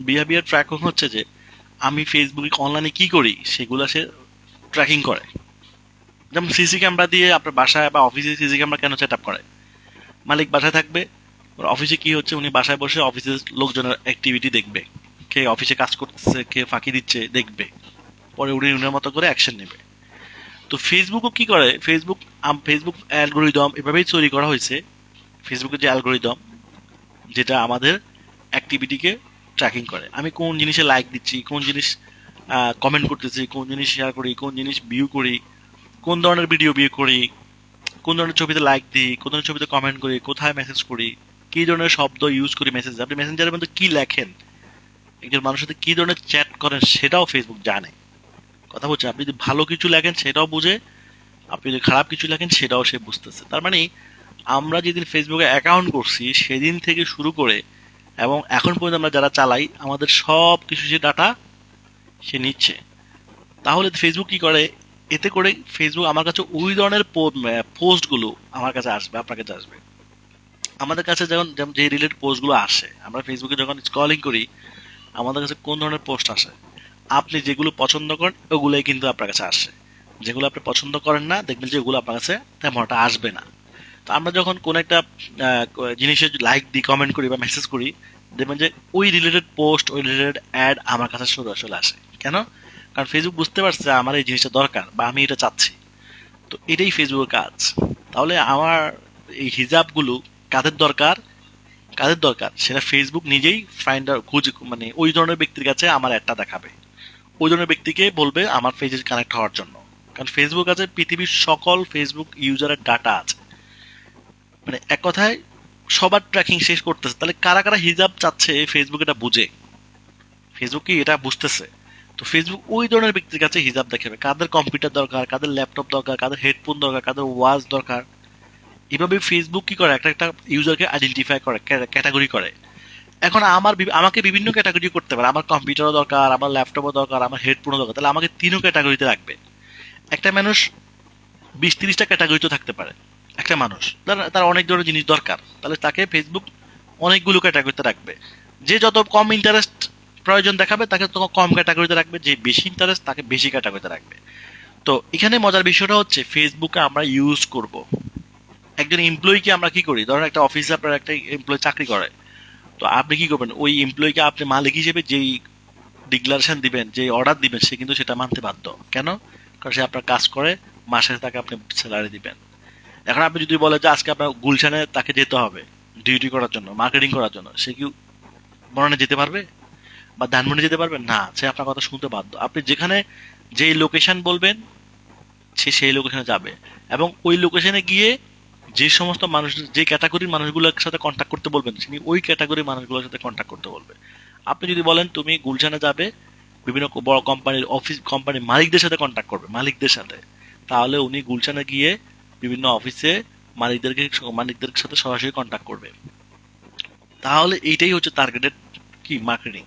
বিহেভিয়ার ট্র্যাকিং হচ্ছে যে আমি ফেসবুকে অনলাইনে কি করি সেগুলো সে ট্র্যাকিং করে। যেমন সিসি ক্যামেরা দিয়ে আপনার বাসায় বা অফিসে সিসি ক্যামেরা কেন সেট আপ করে? মালিক বাসায় থাকবে, ওর অফিসে কি হচ্ছে উনি বাসায় বসে অফিসের লোকজনের অ্যাক্টিভিটি দেখবে, কে অফিসে কাজ করতেছে, কে ফাঁকি দিচ্ছে দেখবে, পরে উনি উনার মতো করে অ্যাকশন নেবে। তো ফেসবুকও কি করে, ফেসবুক অ্যালগোরিদম এভাবেই তৈরি করা হয়েছে। ফেসবুকের যে অ্যালগোরিদম, যেটা আমাদের অ্যাক্টিভিটিকে ট্র্যাকিং করে। আমি কোন জিনিসে লাইক দিচ্ছি, কোন জিনিস কমেন্ট করতেছি, কোন জিনিস শেয়ার করি, কোন জিনিস ভিউ করি, কোন ধরনের ভিডিও ভিউ করি, কোন ধরনের ছবিতে লাইক দিই, কোন ধরনের ছবিতে কমেন্ট করি, কোথায় মেসেজ করি, কি ধরনের শব্দ ইউজ করি মেসেজে, আপনি মেসেঞ্জারের মধ্যে কি লেখেন, একজন মানুষের সাথে কি ধরনের চ্যাট করেন সেটাও ফেসবুক জানে। কথা বলছে, আপনি যদি ভালো কিছু লেখেন সেটাও বুঝে, আপনি যদি খারাপ কিছু লেখেন সেটাও সে বুঝতেছে। তার মানে আমরা যেদিন ফেসবুকে অ্যাকাউন্ট করছি সেদিন থেকে শুরু করে এবং এখন পর্যন্ত আমরা যারা চালাই আমাদের সব কিছু সে ডাটা সে নিচ্ছে। তাহলে ফেসবুক কি করে, এতে করে ফেসবুক আমার কাছে ওই ধরনের পোস্টগুলো আমার কাছে আসবে, আপনার কাছে আসবে। আমাদের কাছে যখন যেমন যে রিলেটেড পোস্টগুলো আসে, আমরা ফেসবুকে যখন স্ক্রলিং করি আমাদের কাছে কোন ধরনের পোস্ট আসে, আপনি যেগুলো পছন্দ করেন ওগুলোই কিন্তু আপনার কাছে আসে। যেগুলো আপনি পছন্দ করেন না দেখবেন যে ওগুলো আপনার কাছে তেমন একটা আসবে না। তো আমরা যখন কোন একটা জিনিসের লাইক দিই, কমেন্ট করি বা মেসেজ করি, দেখবেন যে ওই রিলেটেড পোস্ট, ওই রিলেটেড অ্যাড আমার কাছে চলে আসে। কেন? কারণ ফেসবুক বুঝতে পারছে আমার এই জিনিসটা দরকার বা আমি এটা চাচ্ছি। তো এটাই ফেসবুকের কাজ। তাহলে আমার এই হিজাবগুলো কাদের দরকার, কাদের দরকার সেটা ফেসবুক নিজেই ফাইন্ডার খুঁজে, মানে ওই ধরনের ব্যক্তির কাছে আমার একটা দেখাবে, ওই ধরনের ব্যক্তিকে বলবে আমার পেজে কানেক্ট হওয়ার জন্য। কারণ ফেসবুক আছে পৃথিবীর সকল ফেসবুক ইউজারের ডাটা আছে, মানে এক কথায় সবার ট্র্যাকিং শেষ করতেছে। তাহলে কারা কারা হিজাব চাচ্ছে ফেসবুক এটা বুঝে, ফেসবুক কি এটা বুঝতেছে। তো ফেসবুক ওই ধরনের ব্যক্তির কাছে হিজাব দেখাবে, কাদের কম্পিউটার দরকার, কাদের ল্যাপটপ দরকার, কাদের হেডফোন দরকার, কাদের ওয়াচ দরকার। এভাবে ফেসবুক কি করে, একটা একটা ইউজারকে আইডেন্টিফাই করে, ক্যাটাগরি করে। এখন আমাকে বিভিন্ন ক্যাটাগরি করতে পারে, আমার কম্পিউটারও দরকার, আমার ল্যাপটপও দরকার, আমার হেডফোনও দরকার, তাহলে আমাকে তিনও ক্যাটাগরিতে রাখবে। একটা মানুষ 20-30টা ক্যাটাগরিতে থাকতে পারে, একটা মানুষ তার অনেক ধরনের জিনিস দরকার, তাহলে তাকে ফেসবুক অনেকগুলো ক্যাটাগরিতে রাখবে। যে যত কম ইন্টারেস্ট প্রয়োজন দেখাবে তাকে তত কম ক্যাটাগরিতে রাখবে, যে বেশি ইন্টারেস্ট তাকে বেশি ক্যাটাগরিতে রাখবে। তো এখানে মজার বিষয়টা হচ্ছে ফেসবুকে আমরা ইউজ করব, একজন এমপ্লয়িকে আমরা কি করি, ধরেন একটা অফিসে আপনার একটা এমপ্লয়ি চাকরি করে, তো আপনি কি করবেন, ওই এমপ্লয়িকে আপনি মালিক হিসেবে যেই ডিক্লারেশন দিবেন, যে অর্ডার দিবেন, সে কিন্তু সেটা মানতে বাধ্য। কেন? কারণ সে আপনার কাজ করে, মাসে তাকে আপনি স্যালারি দিবেন। এখন আপনি যদি বলেন যে আজকে আপনার গুলশানে তাকে যেতে হবে ডিউটি করার জন্য, মার্কেটিং করার জন্য, সে কি বনানে যেতে পারবে বা ধানমন্ডি যেতে পারবে না? সে আপনার কথা শুনতে বাধ্য। আপনি যেখানে যেই লোকেশন বলবেন সে সেই লোকেশনে যাবে, এবং ওই লোকেশনে গিয়ে যে সমস্ত মানুষ, যে ক্যাটাগরির মানুষগুলোর সাথে কন্ট্যাক্ট করতে বলবেন তিনি ওই ক্যাটাগরির মানুষগুলোর সাথে কন্ট্যাক্ট করতে বলবে। আপনি যদি বলেন তুমি গুলশানে যাবে, বিভিন্ন বড় কোম্পানির অফিস, কোম্পানির মালিকদের সাথে কন্ট্যাক্ট করবে, মালিকদের সাথে, তাহলে উনি গুলশানে গিয়ে বিভিন্ন অফিসে মালিকদের সাথে সরাসরি কন্ট্যাক্ট করবে। তাহলে এইটাই হচ্ছে টার্গেটেড কি মার্কেটিং।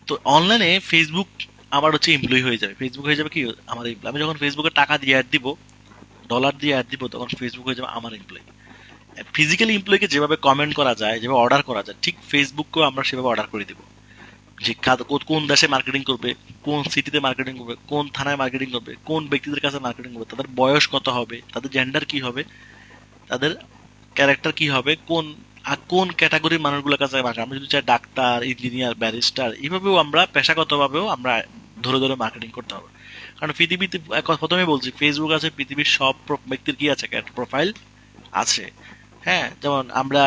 তো অনলাইনে ফেসবুক আমার হচ্ছে এমপ্লয়ি হয়ে যাবে, ফেসবুক হয়ে যাবে কি আমার এমপ্লয়ি। আমি যখন ফেসবুকে টাকা দিয়ে অ্যাড দিব, ডলার দিয়ে অ্যাড দিব, তখন ফেসবুক হয়ে যাবে আমার এমপ্লয়ি। ফিজিক্যালি এমপ্লয়িকে যেভাবে কমেন্ট করা যায়, যেভাবে অর্ডার করা যায়, ঠিক ফেসবুককেও আমরা সেভাবে অর্ডার করে দিব। যে কোন দেশে মার্কেটিং করবে, কোন সিটিতে মার্কেটিং করবে, কোন থানায় মার্কেটিং করবে, কোন ব্যক্তিদের কাছে মার্কেটিং করবে, তাদের বয়স কত হবে, তাদের জেন্ডার কি হবে, তাদের ক্যারেক্টার কি হবে, কোন ক্যাটাগরির মানুষগুলোর কাছে মার্কেট, আমরা যদি চাই ডাক্তার, ইঞ্জিনিয়ার, ব্যারিস্টার, এইভাবেও আমরা পেশাগতভাবেও আমরা ধরে ধরে মার্কেটিং করতে হবে। কারণ পৃথিবীতে প্রথমে বলছি ফেসবুক আছে পৃথিবীর সব ব্যক্তির কি আছে, প্রোফাইল আছে। হ্যাঁ, যেমন আমরা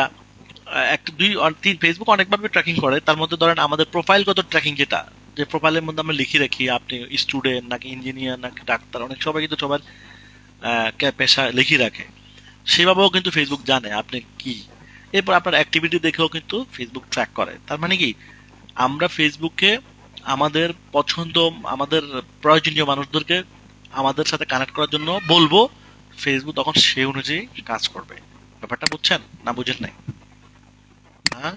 একটা দুই তিন ফেসবুক অনেকভাবে ট্র্যাকিং করে, তার মধ্যে ধরেন আমাদের প্রোফাইলগত ট্র্যাকিং, যেটা যে প্রোফাইলের মধ্যে আমরা লিখে রাখি আপনি স্টুডেন্ট নাকি ইঞ্জিনিয়ার নাকি ডাক্তার, অনেক সবাই কিন্তু সবার পেশা লিখে রাখে, সেভাবেও কিন্তু ফেসবুক জানে আপনি কি। এরপর আপনার অ্যাক্টিভিটি দেখেও কিন্তু ফেসবুক ট্র্যাক করে। তার মানে কি, আমরা ফেসবুকে আমাদের পছন্দ, আমাদের প্রয়োজনীয় মানুষদেরকে আমাদের সাথে কানেক্ট করার জন্য বলবো, ফেসবুক তখন সেই অনুযায়ী কাজ করবে। ব্যাপারটা বুঝছেন না বুঝেন নাই? হ্যাঁ,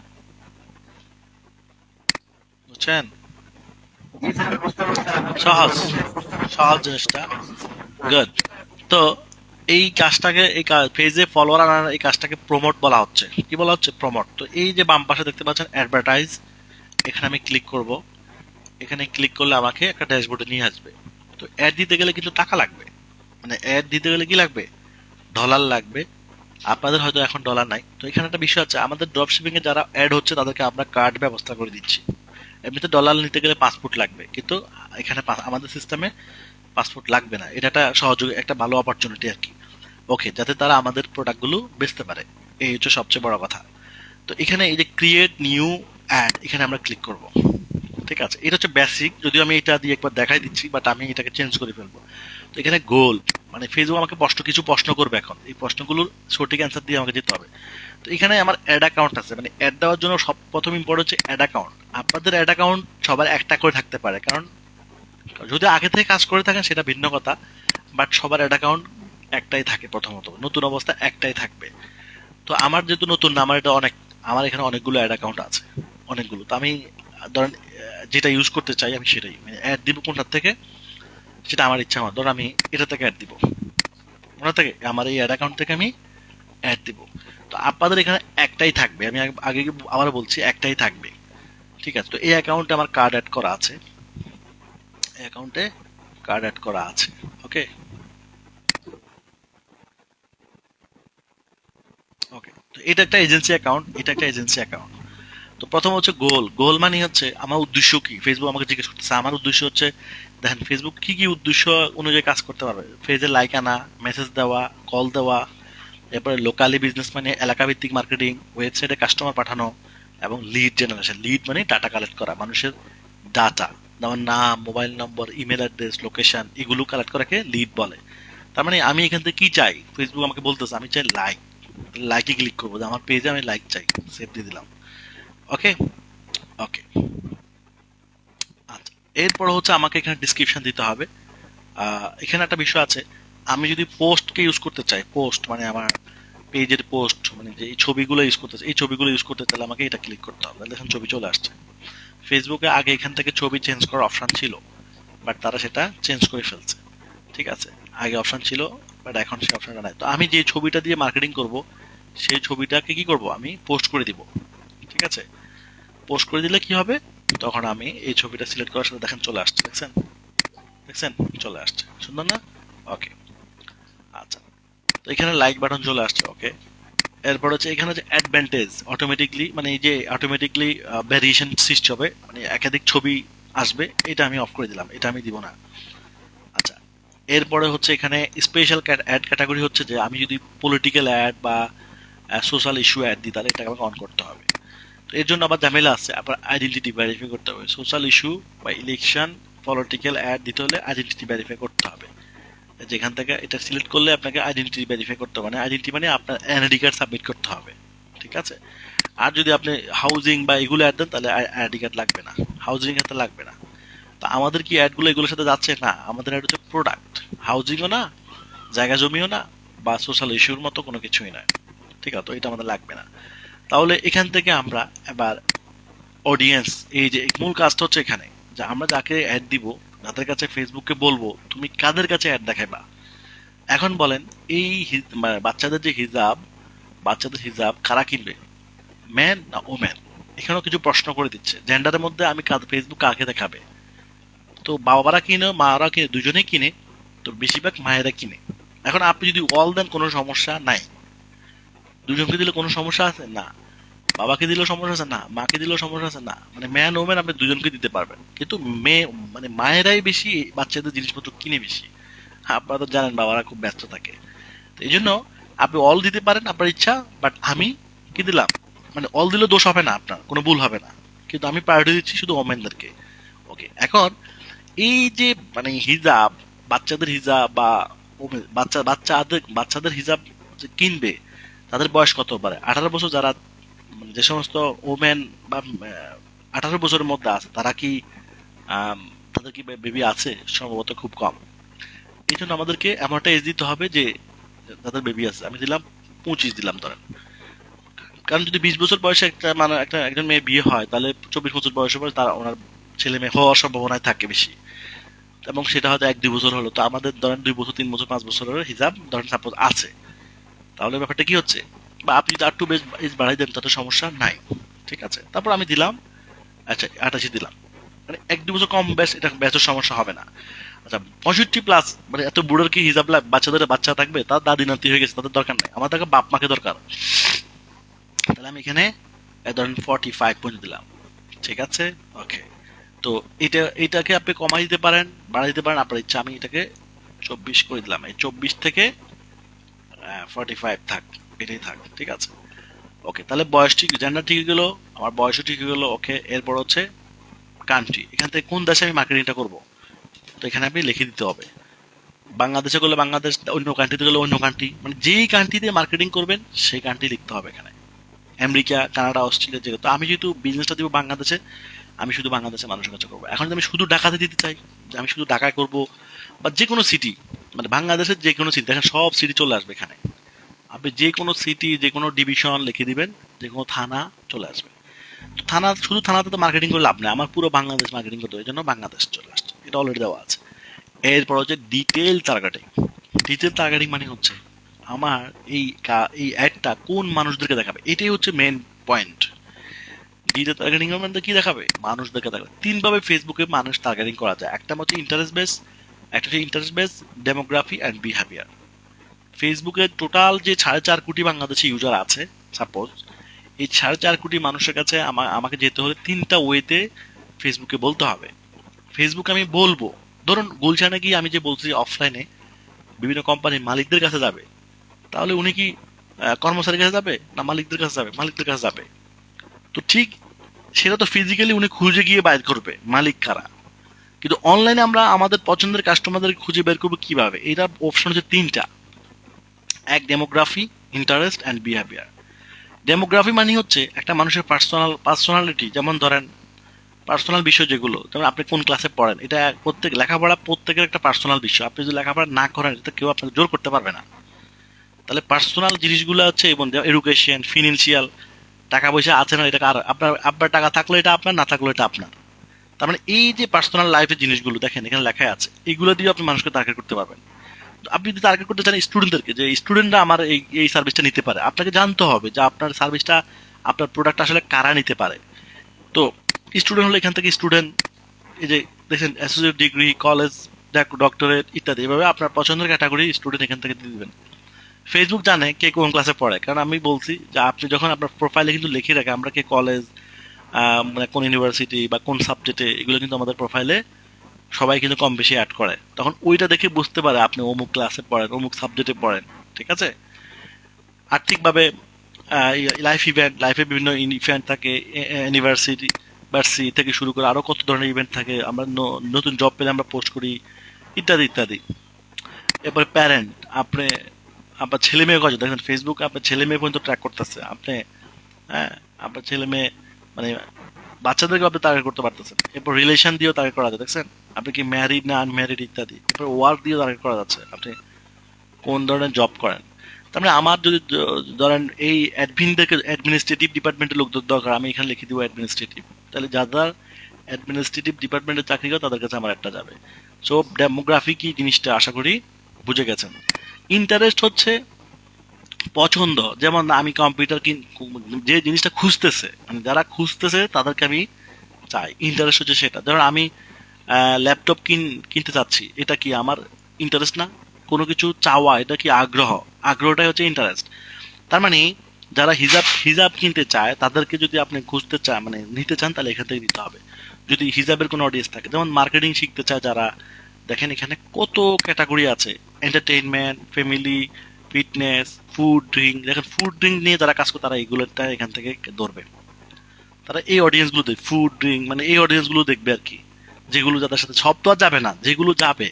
বুঝছেন? জি স্যার, বুঝতে পারছি। সহজ, সহজ জিনিসটা। গুড। তো এই কাজটাকে, এই পেজে ফলোয়ার আনার এই কাজটাকে প্রমোট বলা হচ্ছে। কি বলা হচ্ছে? প্রমোট। তো এই যে বাম পাশে দেখতে পাচ্ছেন অ্যাডভার্টাইজ, এখানে আমি ক্লিক করব। এখানে ক্লিক করলে আমাকে একটা ড্যাশবোর্ডে নিয়ে আসবে। তো অ্যাড দিতে গেলে কিন্তু টাকা লাগবে, মানে অ্যাড দিতে গেলে কি লাগবে, ডলার লাগবে। আপনাদের হয়তো এখন ডলার নাই, তো এখানে একটা বিষয় আছে, আমাদের ড্রপ শিপিং এ যারা অ্যাড হচ্ছে তাদেরকে আমরা কার্ড ব্যবস্থা করে দিচ্ছি। এমনিতে ডলার নিতে গেলে পাসপোর্ট লাগবে, কিন্তু এখানে আমাদের সিস্টেমে পাসপোর্ট লাগবে না। এটা একটা সহযোগ, একটা ভালো অপরচুনিটি আর কি। ওকে, যাতে তারা আমাদের প্রোডাক্টগুলো বেচতে পারে, এই হচ্ছে সবচেয়ে বড় কথা। তো এখানে এই যে ক্রিয়েট নিউ অ্যাড, এখানে আমরা ক্লিক করব। ঠিক আছে, এটা হচ্ছে বেসিক, যদিও আমি এটা দিয়ে একবার দেখাই দিচ্ছি, বাট আমি এটাকে চেঞ্জ করে ফেলবো। তো এখানে গোল, মানে ফেসবুক আমাকে কিছু প্রশ্ন করবে এখন, এই প্রশ্নগুলোর সঠিক অ্যান্সার দিয়ে আমাকে যেতে হবে। তো এখানে আমার অ্যাড অ্যাকাউন্ট আছে, মানে অ্যাড দেওয়ার জন্য সব প্রথম ইম্পর্টেন্ট হচ্ছে অ্যাড অ্যাকাউন্ট। আপনাদের অ্যাড অ্যাকাউন্ট সবার একটা করে থাকতে পারে, কারণ যদি আগে থেকে কাজ করে থাকেন সেটা ভিন্ন কথা, বাট সবার অ্যাড অ্যাকাউন্ট একটাই থাকে, প্রথমত নতুন অবস্থা একটাই থাকবে। তো আমার যেহেতু নতুন না, আমার এটা অনেক, আমার এখানে অনেকগুলো অ্যাড অ্যাকাউন্ট আছে, অনেকগুলো। তো আমি ধরেন যেটা ইউজ করতে চাই আমি সেটাই, মানে অ্যাড দিব কোনটার থেকে সেটা আমার ইচ্ছা। আমার ধর আমি এটা থেকে অ্যাড দিব, ওটা থেকে আমার এই অ্যাড অ্যাকাউন্ট থেকে আমি অ্যাড দিব। তো আপনাদের এখানে একটাই থাকবে, আমি আগে আবার বলছি একটাই থাকবে। ঠিক আছে, তো এই অ্যাকাউন্টে আমার কার্ড অ্যাড করা আছে, এই অ্যাকাউন্টে কার্ড অ্যাড করা আছে। ওকে ওকে, তো এটা একটা এজেন্সি অ্যাকাউন্ট, এটা একটা এজেন্সি অ্যাকাউন্ট। তো প্রথম হচ্ছে গোল। গোল মানে হচ্ছে আমার উদ্দেশ্য কি, ফেসবুক আমাকে জিজ্ঞেস করতেছে। আমার উদ্দেশ্য হচ্ছে, দেখেন ফেসবুক কি কি উদ্দেশ্য অনুযায়ী কাজ করতে পারবে, পেজে লাইক আনা, মেসেজ দেওয়া, কল দেওয়া, এরপরে লোকালি বিজনেস মানে এলাকা ভিত্তিক মার্কেটিং, ওয়েবসাইটে কাস্টমার পাঠানো, এবং লিড জেনারেশন। লিড মানে ডাটা কালেক্ট করা, মানুষের ডাটা, যেমন নাম, মোবাইল নম্বর, ইমেল অ্যাড্রেস, লোকেশন, এগুলো কালেক্ট করাকে লিড বলে। তার মানে আমি এখান থেকে কি চাই, ফেসবুক আমাকে বলতেছে আমি চাই লাইক, লাইকে ক্লিক করবো, যে আমার পেজে আমি লাইক চাই, সেভ দিয়ে দিলাম। ওকে ওকে, আচ্ছা, এরপর হচ্ছে আমাকে এখানে ডিসক্রিপশন দিতে হবে। এখানে একটা বিষয় আছে, আমি যদি পোস্টকে ইউজ করতে চাই, পোস্ট মানে আমার পেজের পোস্ট, মানে যে এই ছবিগুলো ইউজ করতে চাই, এই ছবিগুলো ইউজ করতে চাইলে আমাকে এটা ক্লিক করতে হবে, দেখেন ছবি চলে আসছে। ফেসবুকে আগে এখান থেকে ছবি চেঞ্জ করার অপশন ছিল, বাট তারা সেটা চেঞ্জ করে ফেলছে। ঠিক আছে, আগে অপশন ছিল, বাট এখন সেই অপশনটা নাই। তো আমি যে ছবিটা দিয়ে মার্কেটিং করব, সেই ছবিটাকে কি করব, আমি পোস্ট করে দিব। ঠিক আছে, পোস্ট করে দিলে কি হবে, তখন আমি এই ছবিটা সিলেক্ট করার সাথে দেখেন চলে আসছে, দেখছেন দেখছেন চলে আসছে, সুন্দর না? ওকে, আচ্ছা, তো এখানে লাইক বাটন চলে আসছে। ওকে, এরপর হচ্ছে এখানে হচ্ছে অ্যাডভান্টেজ, অটোমেটিকলি মানে এই যে অটোমেটিকলি ভ্যারিয়েশন সৃষ্টি হবে, মানে একাধিক ছবি আসবে, এটা আমি অফ করে দিলাম, এটা আমি দিব না। আচ্ছা, এরপরে হচ্ছে এখানে স্পেশাল অ্যাড ক্যাটাগরি, হচ্ছে যে আমি যদি পলিটিক্যাল অ্যাড বা সোশ্যাল ইস্যু অ্যাড দিই, তাহলে এটাকে আমাকে অন করতে হবে। তো এর জন্য আবার ঝামেলা আছে, আপনার আইডেন্টিটি ভেরিফাই করতে হবে। সোশ্যাল ইস্যু বা ইলেকশন, পলিটিক্যাল অ্যাড দিতে হলে আইডেন্টিটি ভেরিফাই করতে হবে। যেখান থেকে এটা সিলেক্ট করলে আপনাকে আইডেন্টিটি ভেরিফাই করতে হবে, মানে আইডেন্টিটি মানে আপনার এনআইডি কার্ড সাবমিট করতে হবে। ঠিক আছে, আর যদি আপনি হাউজিং বা এগুলো অ্যাড দেন, তাহলে আইডি কার্ড লাগবে না, হাউজিং এর লাগবে না। তো আমাদের কি অ্যাডগুলো এগুলোর সাথে যাচ্ছে না, আমাদের অ্যাড হচ্ছে প্রোডাক্ট, হাউজিংও না, জায়গা জমিও না, বা সোশ্যাল ইস্যুর মতো কোনো কিছুই নয়। ঠিক আছে, তো এটা আমাদের লাগবে না। তাহলে এখান থেকে আমরা এবার অডিয়েন্স, এই যে মূল কাজটা হচ্ছে এখানে, যে আমরা যাকে অ্যাড দিব, তাদের কাছে ফেসবুককে বলবো তুমি কাদের কাছে অ্যাড দেখাবা। এখন বলেন, এই মানে বাচ্চাদের যে হিজাব, বাচ্চাদের হিজাব কারা কিনবে, ম্যান না ওম্যান? এখানেও কিছু প্রশ্ন করে দিচ্ছে, জেন্ডারের মধ্যে আমি ফেসবুক কাকে দেখাবে। তো বাবারা কিনে, মারা কিনে, দুজনেই কিনে, তো বেশিরভাগ মায়েরা কিনে। এখন আপনি যদি অল দেন, কোনো সমস্যা নাই, দুজনকে দিলে কোনো সমস্যা আছে না, বাবাকে দিলেও সমস্যা আছে না, মাকে দিলেও সমস্যা আছে না, মানে ম্যান ওম্যান আপনি দুজনকে দিতে পারবেন। কিন্তু মেয়ে মানে মায়েরাই বেশি বাচ্চাদের জিনিসপত্র কিনে বেশি। আপনারা তো জানেন বাবারা খুব ব্যস্ত থাকে। তো এই জন্য আপনি অল দিতে পারেন আপনার ইচ্ছা, বাট আমি কি দিলাম, মানে অল দিলে দোষ হবে না, আপনার কোনো ভুল হবে না, কিন্তু আমি প্রায়োরিটি দিচ্ছি শুধু ওমেনদেরকে। ওকে, এখন এই যে মানে হিজাব, বাচ্চাদের হিজাব বা বাচ্চাদের হিজাব যে কিনবে, তাদের বয়স কত পারে, 18 বছর। যারা মানে যে সমস্ত ওমেন বা 18 বছরের মধ্যে আছে, তারা কি আম, তাদের কি বেবি আছে, সম্ভবত খুব কম। এই জন্য আমাদেরকে এমন একটা এজ দিতে হবে যে তাদের বেবি আছে। আমি দিলাম 25 দিলাম ধরেন, কারণ যদি 20 বছর বয়সে একটা মানে একজন মেয়ে বিয়ে হয়, তাহলে 24 বছর বয়সে পরে তার ওনার ছেলে মেয়ে হওয়ার সম্ভাবনায় থাকে বেশি, এবং সেটা হয়তো 1-2 বছর হলো। তো আমাদের ধরেন 2 বছর, 3 বছর, 5 বছরের হিসাব ধরেন সাপোজ আছে, তাহলে ব্যাপারটা কি হচ্ছে, বা আপনি যদি একটু বেশ এজ বাড়াই দেন তাতে সমস্যা নাই। ঠিক আছে, তারপর আমি দিলাম, আচ্ছা 28 দিলাম, মানে 1-2 বছর কম ব্যাস, এটা ব্যাচের সমস্যা হবে না। আচ্ছা, 65+, মানে এত বুড়োর কি হিসাব বাচ্চাদের বাচ্চা থাকবে, তার দাদি নাতি হয়ে গেছে, তাদের দরকার নাই, আমার দরকার বাপ মাকে দরকার। তাহলে আমি এখানে ধরেন 45 পর্যন্ত দিলাম। ঠিক আছে, ওকে। তো এটাকে আপনি কমাই দিতে পারেন, বাড়াই দিতে পারেন, আপনার ইচ্ছা। আমি এটাকে 24 করে দিলাম, এই 24 থেকে 45 থাক, এটাই থাক। ঠিক আছে, ওকে, তাহলে বয়স ঠিক, জেন্ডার ঠিক হয়ে গেলো, আমার বয়সও ঠিক হয়ে গেলো। ওকে, এরপর হচ্ছে কান্ট্রি, এখান থেকে কোন দেশে আমি মার্কেটিংটা করব, তো এখানে আপনি লিখে দিতে হবে। বাংলাদেশে করলে বাংলাদেশ, অন্য কান্ট্রিতে গেলে অন্য কান্ট্রি, মানে যেই কান্ট্রিতে মার্কেটিং করবেন সেই কান্ট্রি লিখতে হবে এখানে। আমেরিকা, কানাডা, অস্ট্রেলিয়া, যেহেতু আমি যেহেতু বিজনেসটা দিব বাংলাদেশে, আমি শুধু বাংলাদেশের মানুষের কাছে করবো। এখন যদি আমি শুধু ঢাকাতে দিতে চাই, যে আমি শুধু ঢাকায় করব, বা যে কোনো সিটি, মানে বাংলাদেশের যে কোনো সিটি, দেখেন সব সিটি চলে আসবে এখানে। আপনি যে কোনো সিটি, যে কোনো ডিভিশন লিখে দিবেন, যে কোনো থানা চলে আসবে। তো থানা, শুধু থানাতে তো মার্কেটিং করে লাভ নেই, আমার পুরো বাংলাদেশ মার্কেটিং করতে হবে, এই জন্য বাংলাদেশ চলে আসছে, এটা অলরেডি দেওয়া আছে। এরপর হচ্ছে ডিটেল টার্গেটিং। ডিটেল টার্গেটিং মানে হচ্ছে আমার এই অ্যাডটা কোন মানুষদেরকে দেখাবে, এটাই হচ্ছে মেন পয়েন্ট। ডিজিটাল টার্গেটিং মানে কি দেখাবে, মানুষদেরকে দেখাবে। তিন ভাবে ফেসবুকে মানুষ টার্গেটিং করা যায়, একটা হচ্ছে ইন্টারেস্ট বেস, একটা হচ্ছে interest base, demography and behaviour. ফেসবুকে টোটাল যে 4.5 কোটি বাংলাদেশি ইউজার আছে, সাপোজ এই 4.5 কোটি মানুষের কাছে আমাকে যেতে হলে তিনটা ওয়েতে ফেসবুকে বলতে হবে। ফেসবুক আমি বলবো, ধরুন গুলশানে গিয়ে আমি যে বলছি অফলাইনে বিভিন্ন কোম্পানির মালিকদের কাছে যাবে, তাহলে উনি কি কর্মচারীর কাছে যাবে না মালিকদের কাছে যাবে? মালিকদের কাছে যাবে। তো ঠিক সেটা তো ফিজিক্যালি উনি খুঁজে গিয়ে বাইর করবে মালিক কারা। কিন্তু অনলাইনে আমরা আমাদের পছন্দের কাস্টমারদের খুঁজে বের করবো কিভাবে, এটার অপশন হচ্ছে তিনটা। এক, demography, interest and behaviour. Demography মানে হচ্ছে একটা মানুষের পার্সোনালিটি, যেমন ধরেন পার্সোনাল বিষয় যেগুলো, যেমন আপনি কোন ক্লাসে পড়েন, এটা প্রত্যেক লেখাপড়া প্রত্যেকের একটা পার্সোনাল বিষয়। আপনি যদি লেখাপড়া না করেন, এটা কেউ আপনাকে জোর করতে পারবে না। তাহলে পার্সোনাল জিনিসগুলো হচ্ছে, এবং এডুকেশন, ফিনান্সিয়াল, টাকা পয়সা আছে না, এটা কার, আপনার আপনার টাকা থাকলে এটা আপনার, না থাকলে এটা আপনার। তার মানে এই যে পার্সোনাল লাইফের জিনিসগুলো দেখেন এখানে লেখা আছে, এগুলো দিয়ে আপনি মানুষকে টার্গেট করতে পারবেন। তো আপনি যদি টার্গেট করতে চান স্টুডেন্টদেরকে, যে স্টুডেন্টরা আমার এই এই সার্ভিসটা নিতে পারে, আপনাকে জানতে হবে যে আপনার সার্ভিসটা, আপনার প্রোডাক্ট আসলে কারা নিতে পারে। তো স্টুডেন্ট হলে এখান থেকে স্টুডেন্ট, এই যে দেখেন অ্যাসোসিয়েট ডিগ্রি, কলেজ, ডক্টরেট ইত্যাদি, এভাবে আপনার পছন্দের ক্যাটাগরি স্টুডেন্ট এখান থেকে দিয়ে দিবেন। ফেসবুক জানে কে কোন ক্লাসে পড়ে, কারণ আমি বলছি যে আপনি যখন আপনার প্রোফাইলে কিন্তু লিখে রাখে আমরা কে কলেজ, মানে কোন ইউনিভার্সিটি বা কোন সাবজেক্টে, এগুলো কিন্তু আমাদের প্রোফাইলে সবাই কিন্তু কম বেশি অ্যাড করে, তখন ওইটা দেখে বুঝতে পারে আপনি অমুক ক্লাসে পড়েন, অমুক সাবজেক্টে পড়েন। ঠিক আছে। আর্থিকভাবে লাইফ ইভেন্ট, লাইফে বিভিন্ন ইভেন্ট থাকে, ইউনিভার্সিটি ভার্সি থেকে শুরু করে আরো কত ধরনের ইভেন্ট থাকে, আমরা নতুন জব পেলে আমরা পোস্ট করি, ইত্যাদি ইত্যাদি। এরপরে প্যারেন্ট, আপনি আপনার ছেলে মেয়ে কত দেখেন, ফেসবুক আপনার ছেলে মেয়ে পর্যন্ত ট্র্যাক করতেছে আপনি। হ্যাঁ, আপনার ছেলে মেয়ে, মানে বাচ্চাদেরকে আপনি টার্গেট করতে পারতেছেন। এরপর রিলেশন দিয়েও টার্গেট করা যায়, দেখছেন আপনি কি ম্যারিড না আনম্যারিড ইত্যাদি। এরপর ওয়ার্ক দিয়েও টার্গেট করা যাচ্ছে, আপনি কোন ধরনের জব করেন। তার মানে আমার যদি ধরেন এই অ্যাডমিনদেরকে, অ্যাডমিনিস্ট্রেটিভ ডিপার্টমেন্টের লোকদের দরকার, আমি এখানে লিখে দিব অ্যাডমিনিস্ট্রেটিভ, তাহলে যারা অ্যাডমিনিস্ট্রেটিভ ডিপার্টমেন্টের চাকরি করে তাদের কাছে আমার একটা যাবে। সো ডেমোগ্রাফি কি জিনিসটা আশা করি বুঝে গেছেন। ইন্টারেস্ট হচ্ছে পছন্দ, যেমন আমি কম্পিউটার যে জিনিসটা খুঁজতেছে, মানে যারা খুঁজতেছে তাদেরকে আমি চাই, ইন্টারেস্ট হচ্ছে সেটা। ধরুন আমি ল্যাপটপ কিনতে চাচ্ছি, এটা কি আমার ইন্টারেস্ট না? কোনো কিছু চাওয়া, এটা কি আগ্রহ? আগ্রহটাই হচ্ছে ইন্টারেস্ট। তার মানে যারা হিজাব হিজাব কিনতে চায় তাদেরকে যদি আপনি খুঁজতে চান, মানে নিতে চান, তাহলে এখান থেকে দিতে হবে। যদি হিজাবের কোনো অডিয়েন্স থাকে, যেমন মার্কেটিং শিখতে চায় যারা, দেখেন এখানে কত ক্যাটাগরি আছে, entertainment, family, fitness, food drink. দেখেন ফুড ড্রিঙ্ক নিয়ে যারা কাজ করে তারা এগুলোটা এখান থেকে ধরবে, তারা এই অডিয়েন্স গুলো দেখবে, ফুড ড্রিঙ্ক মানে এই অডিয়েন্স গুলো দেখবে আর কি, যেগুলো যাদের সাথে, সব তো আর যাবে না, যেগুলো যাবে।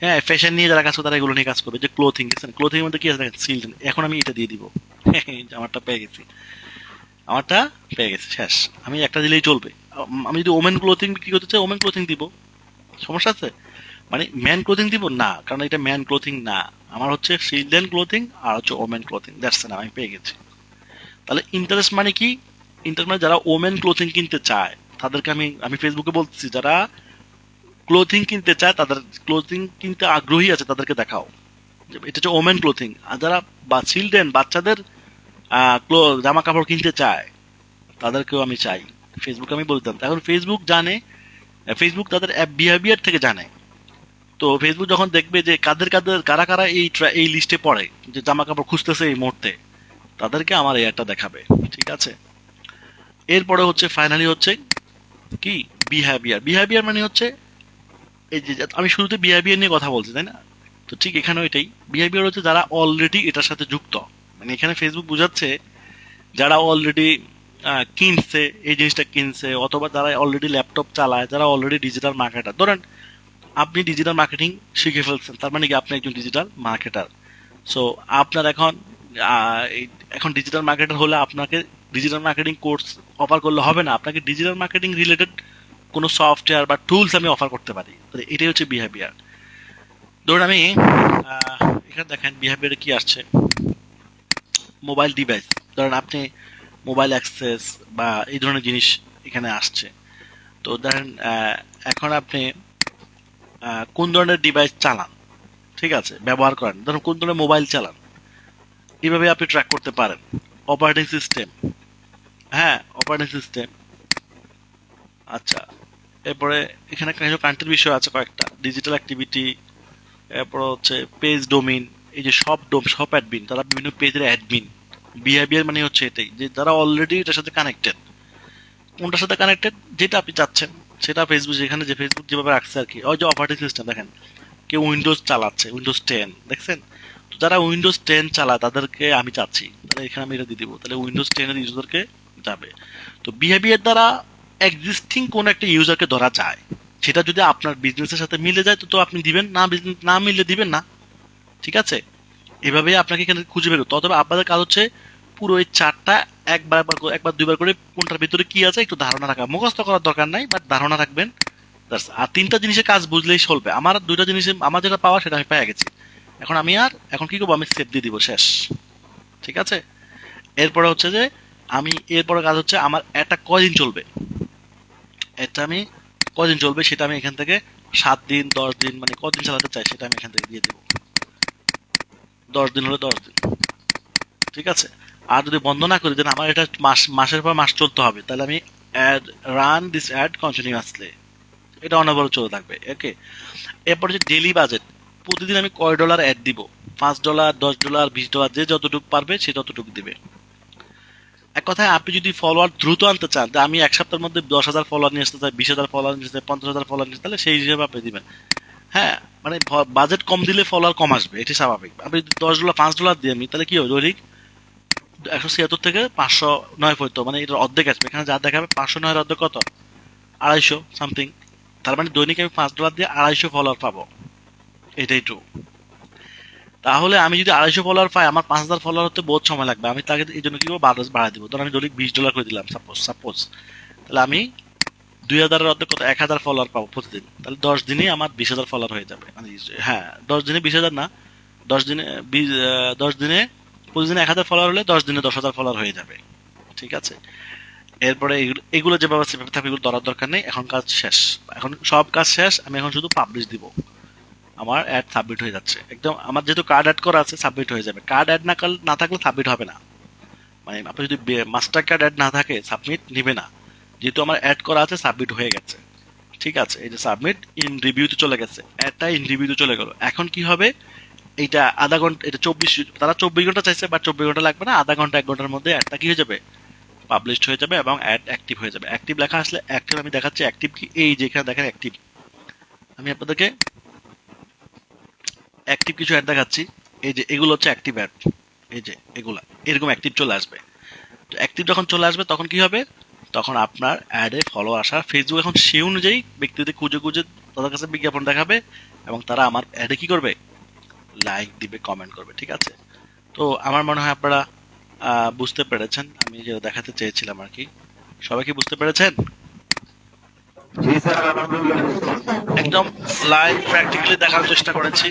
হ্যাঁ, ফ্যাশন নিয়ে যারা কাজ করে তারা এগুলো নিয়ে কাজ করবে। যে ক্লোথিং, দেখছেন ক্লোথিং এর মধ্যে কি আছে দেখেন, সিল্ক। এখন আমি এটা দিয়ে দিব, আমারটা পেয়ে গেছি, আমারটা পেয়ে গেছি, শেষ। আমি একটা দিলেই চলবে। আমি যদি ওমেন ক্লোথিং বিক্রি করতে চাই, ওমেন ক্লোথিং দিব, সমস্যা আছে? মানে ম্যান ক্লোথিং দিব না, কারণ এটা ম্যান ক্লোথিং না, আমার হচ্ছে চিলড্রেন ক্লোথিং আর হচ্ছে ওমেন ক্লোথিং, দ্যাটস না, আমি পেয়ে গেছি। তাহলে ইন্টারেস্ট মানে কি? ইন্টারেস্ট মানে যারা ওমেন ক্লোথিং কিনতে চায় তাদেরকে আমি আমি ফেসবুকে বলতেছি, যারা ক্লোথিং কিনতে চায়, তাদের ক্লোথিং কিনতে আগ্রহী আছে তাদেরকে দেখাও, যে এটা হচ্ছে ওমেন ক্লোথিং। আর যারা বা চিলড্রেন, বাচ্চাদের জামা কাপড় কিনতে চায়, তাদেরকেও আমি চাই। ফেসবুকে আমি বলতাম, এখন ফেসবুক জানে, ফেসবুক তাদের অ্যাপ বিহেভিয়ার থেকে জানে। তো ফেসবুক যখন দেখবে যে কাদের কাদের কারা কারা এই লিস্টে পড়ে, যে জামা কাপড় খুঁজতেছে এই মুহূর্তে, তাদেরকে আমার এই একটা দেখাবে। ঠিক আছে। এরপরে হচ্ছে ফাইনালি হচ্ছে কি, বিহেভিয়ার। বিহেভিয়ার মানে হচ্ছে এই যে আমি শুরুতে বিহেভিয়ার নিয়ে কথা বলছি, তাই না? তো ঠিক এখানেও এটাই, বিহেভিয়ার হচ্ছে যারা অলরেডি এটার সাথে যুক্ত। মানে এখানে ফেসবুক বোঝাচ্ছে যারা অলরেডি কিনছে, এই জিনিসটা কিনছে, অথবা যারা অলরেডি ল্যাপটপ চালায়, যারা অলরেডি ডিজিটাল মার্কেটার, ধরেন আপনি ডিজিটাল মার্কেটিং শিখে ফেলছেন, তার মানে কি আপনি একজন ডিজিটাল মার্কেটার। সো আপনার এখন ডিজিটাল মার্কেটার হলে আপনাকে ডিজিটাল মার্কেটিং কোর্স অফার করলে হবে না, আপনাকে ডিজিটাল মার্কেটিং রিলেটেড কোনো সফটওয়্যার বা টুলস আমি অফার করতে পারি। তাহলে এটাই হচ্ছে বিহেভিয়ার। ধরুন আমি এখানে দেখেন বিহেভিয়ারে কি আসছে, মোবাইল ডিভাইস। ধরেন আপনি মোবাইল অ্যাক্সেস বা এই ধরনের জিনিস এখানে আসছে। তো ধরেন এখন আপনি কোন ধরনের ডিভাইস চালান, ঠিক আছে, ব্যবহার করেন, ধরুন কোন ধরনের মোবাইল চালান, এইভাবে আপনি ট্র্যাক করতে পারেন। অপারেটিং সিস্টেম, হ্যাঁ অপারেটিং সিস্টেম। আচ্ছা, এরপরে এখানে কিছু কান্ট্রির বিষয় আছে কয়েকটা, ডিজিটাল অ্যাক্টিভিটি, এরপর হচ্ছে পেজ ডোমিন। এই যে সব অ্যাডমিন, তারা বিভিন্ন পেজের অ্যাডমিন। বিহেভিয়ার মানে হচ্ছে এটাই, যে তারা অলরেডি এটার সাথে কানেক্টেড। কোনটার সাথে কানেক্টেড, যেটা আপনি চাচ্ছেন সেটা ফেসবুক, যেখানে যে ফেসবুক যেভাবে রাখছে আর কি। ওই যে অপারেটিং সিস্টেম দেখেন, কেউ উইন্ডোজ চালাচ্ছে, উইন্ডোজ 10 দেখছেন। তো যারা উইন্ডোজ 10 চালায় তাদেরকে আমি চাচ্ছি, তাহলে এখানে আমি এটা দিয়ে দিব, তাহলে উইন্ডোজ 10 এর ইউজারকে যাবে। তো বিহেভিয়ার দ্বারা এক্সিস্টিং কোন একটা ইউজারকে ধরা যায়, সেটা যদি আপনার বিজনেসের সাথে মিলে যায় তো আপনি দিবেন, না না মিললে দিবেন না। ঠিক আছে, এভাবে আপনাকে এখানে খুঁজে বের করতে হবে। তবে আপনাদের কাজ হচ্ছে পুরো এই চারটা একবার দুইবার করে কোনটার ভিতরে কি আছে একটু ধারণা রাখা, মুখস্থ করার দরকার নাই, বাট ধারণা রাখবেন। আর তিনটা জিনিসের কাজ বুঝলেই চলবে। আমার দুইটা জিনিসে আমার যেটা পাওয়া সেটা আমি পেয়ে গেছি। এখন কি করবো, আমি সেভ দিয়ে দিব, শেষ। ঠিক আছে, এরপরে হচ্ছে যে এরপরে কাজ হচ্ছে আমার একটা কদিন চলবে, এটা আমি কদিন চলবে সেটা আমি এখান থেকে 7 দিন 10 দিন মানে কদিন চালাতে চাই সেটা আমি এখান থেকে দিয়ে দেবো। 10 দিন হলে 10 দিন, ঠিক আছে। আর যদি বন্ধ না করি দেন আমার এটা মাসের পর মাস চলতে হবে, তাহলে আমি রান দিস অ্যাড কন্টিনিউয়াসলি, এটা অনবরত চলে থাকবে। ওকে, এরপর হচ্ছে ডেইলি বাজেট। প্রতিদিন আমি কয় ডলার অ্যাড দিব, $5, $10, $20, যে যতটুকু পারবে সে ততটুকু দিবে। এক কথায় আপনি যদি ফলোয়ার দ্রুত আনতে চান, যে আমি এক সপ্তাহের মধ্যে 10,000 ফলোয়ার নিয়ে আসতে চাই, 20,000 ফলোয়ার নিয়ে আসতে চাই, 50,000 ফলোয়ার নিয়ে আসতে, তাহলে সেই হিসেবে আপনি দিবেন। হ্যাঁ, মানে বাজেট কম দিলে ফলোয়ার কম আসবে, এটি স্বাভাবিক। আপনি যদি $10 $5 দিয়ে আমি, তাহলে কি হবে, দৈনিক 176 থেকে 509 পর্যন্ত, মানে এটার অর্ধেক আসবে। এখানে যা দেখাবে 509 অর্ধেক কত, 250 সামথিং। তার মানে দৈনিক আমি $5 দিয়ে 250 ফলোয়ার পাবো, এটাই ট্রু। তাহলে আমি যদি 250 ফলোয়ার পাই, আমার 5,000 ফলোয়ার হতে বহুত সময় লাগবে। আমি তাকে এই জন্য কি করবো, বাড়াই দিব। ধর আমি দৈনিক $20 করে দিলাম, সাপোজ, তাহলে আমি 2,000-এর অর্ধেক কত, 1,000 ফলোয়ার পাবো প্রতিদিন। তাহলে 10 দিনে আমার 20,000 ফলোয়ার হয়ে যাবে, মানে হ্যাঁ 10 দিনে 20,000 না, 10 দিনে 10 দিনে প্রতিদিন 1,000 ফলোয়ার হলে 10 দিনে 10,000 ফলোয়ার হয়ে যাবে। ঠিক আছে, এরপরে এগুলো যেভাবে সেভাবে থাকবে, এগুলো ধরার দরকার নেই। এখন কাজ শেষ, এখন সব কাজ শেষ, আমি এখন শুধু পাবলিশ দিব। আমার অ্যাড সাবমিট হয়ে যাচ্ছে একদম। আমার যেহেতু কার্ড অ্যাড করা আছে, সাবমিট হয়ে যাবে। কার্ড অ্যাড না থাকলে সাবমিট হবে না, মানে আপনার যদি মাস্টার কার্ড অ্যাড না থাকে সাবমিট নিবে না। যেহেতু আমার অ্যাড করা আছে, সাবমিট হয়ে গেছে। ঠিক আছে, এই যে সাবমিট ইন রিভিউতে চলে গেছে, অ্যাডটা ইন রিভিউতে চলে গেল। এখন কি হবে, এইটা আধা ঘন্টা, এটা 24, তারা 24 ঘন্টা চাইছে, বাট 24 ঘন্টা লাগবে না, আধা ঘন্টা 1 ঘন্টার মধ্যে অ্যাডটা কি হয়ে যাবে, পাবলিশড হয়ে যাবে, এবং অ্যাড অ্যাক্টিভ হয়ে যাবে। অ্যাক্টিভ লেখা আসলে অ্যাক্টিভ আমি দেখাচ্ছি, অ্যাক্টিভ কি, এই যে এখানে দেখেন অ্যাক্টিভ। আমি আপনাদেরকে অ্যাক্টিভ কিছু অ্যাড দেখাচ্ছি। এই যে এগুলো হচ্ছে অ্যাক্টিভ অ্যাড, এই যে এগুলা এরকম অ্যাক্টিভ চলে আসবে। তো অ্যাক্টিভ যখন চলে আসবে তখন কি হবে, তখন আপনার অ্যাডে ফলো আসা, ফেসবুক এখন সেই অনুযায়ী ব্যক্তিদের খুঁজে খুঁজে তাদের কাছে বিজ্ঞাপন দেখাবে, এবং তারা আমার অ্যাডে কি করবে, লাইক দিবে, কমেন্ট করবে। ঠিক আছে, তো আমার মনে হয় আপনারা বুঝতে পেরেছেন আমি যেটা দেখাতে চেয়েছিলাম আর কি। সবাই কি বুঝতে পেরেছেন? জি স্যার, আলহামদুলিল্লাহ। একদম লাইভ প্র্যাকটিক্যালি দেখার চেষ্টা করেছি।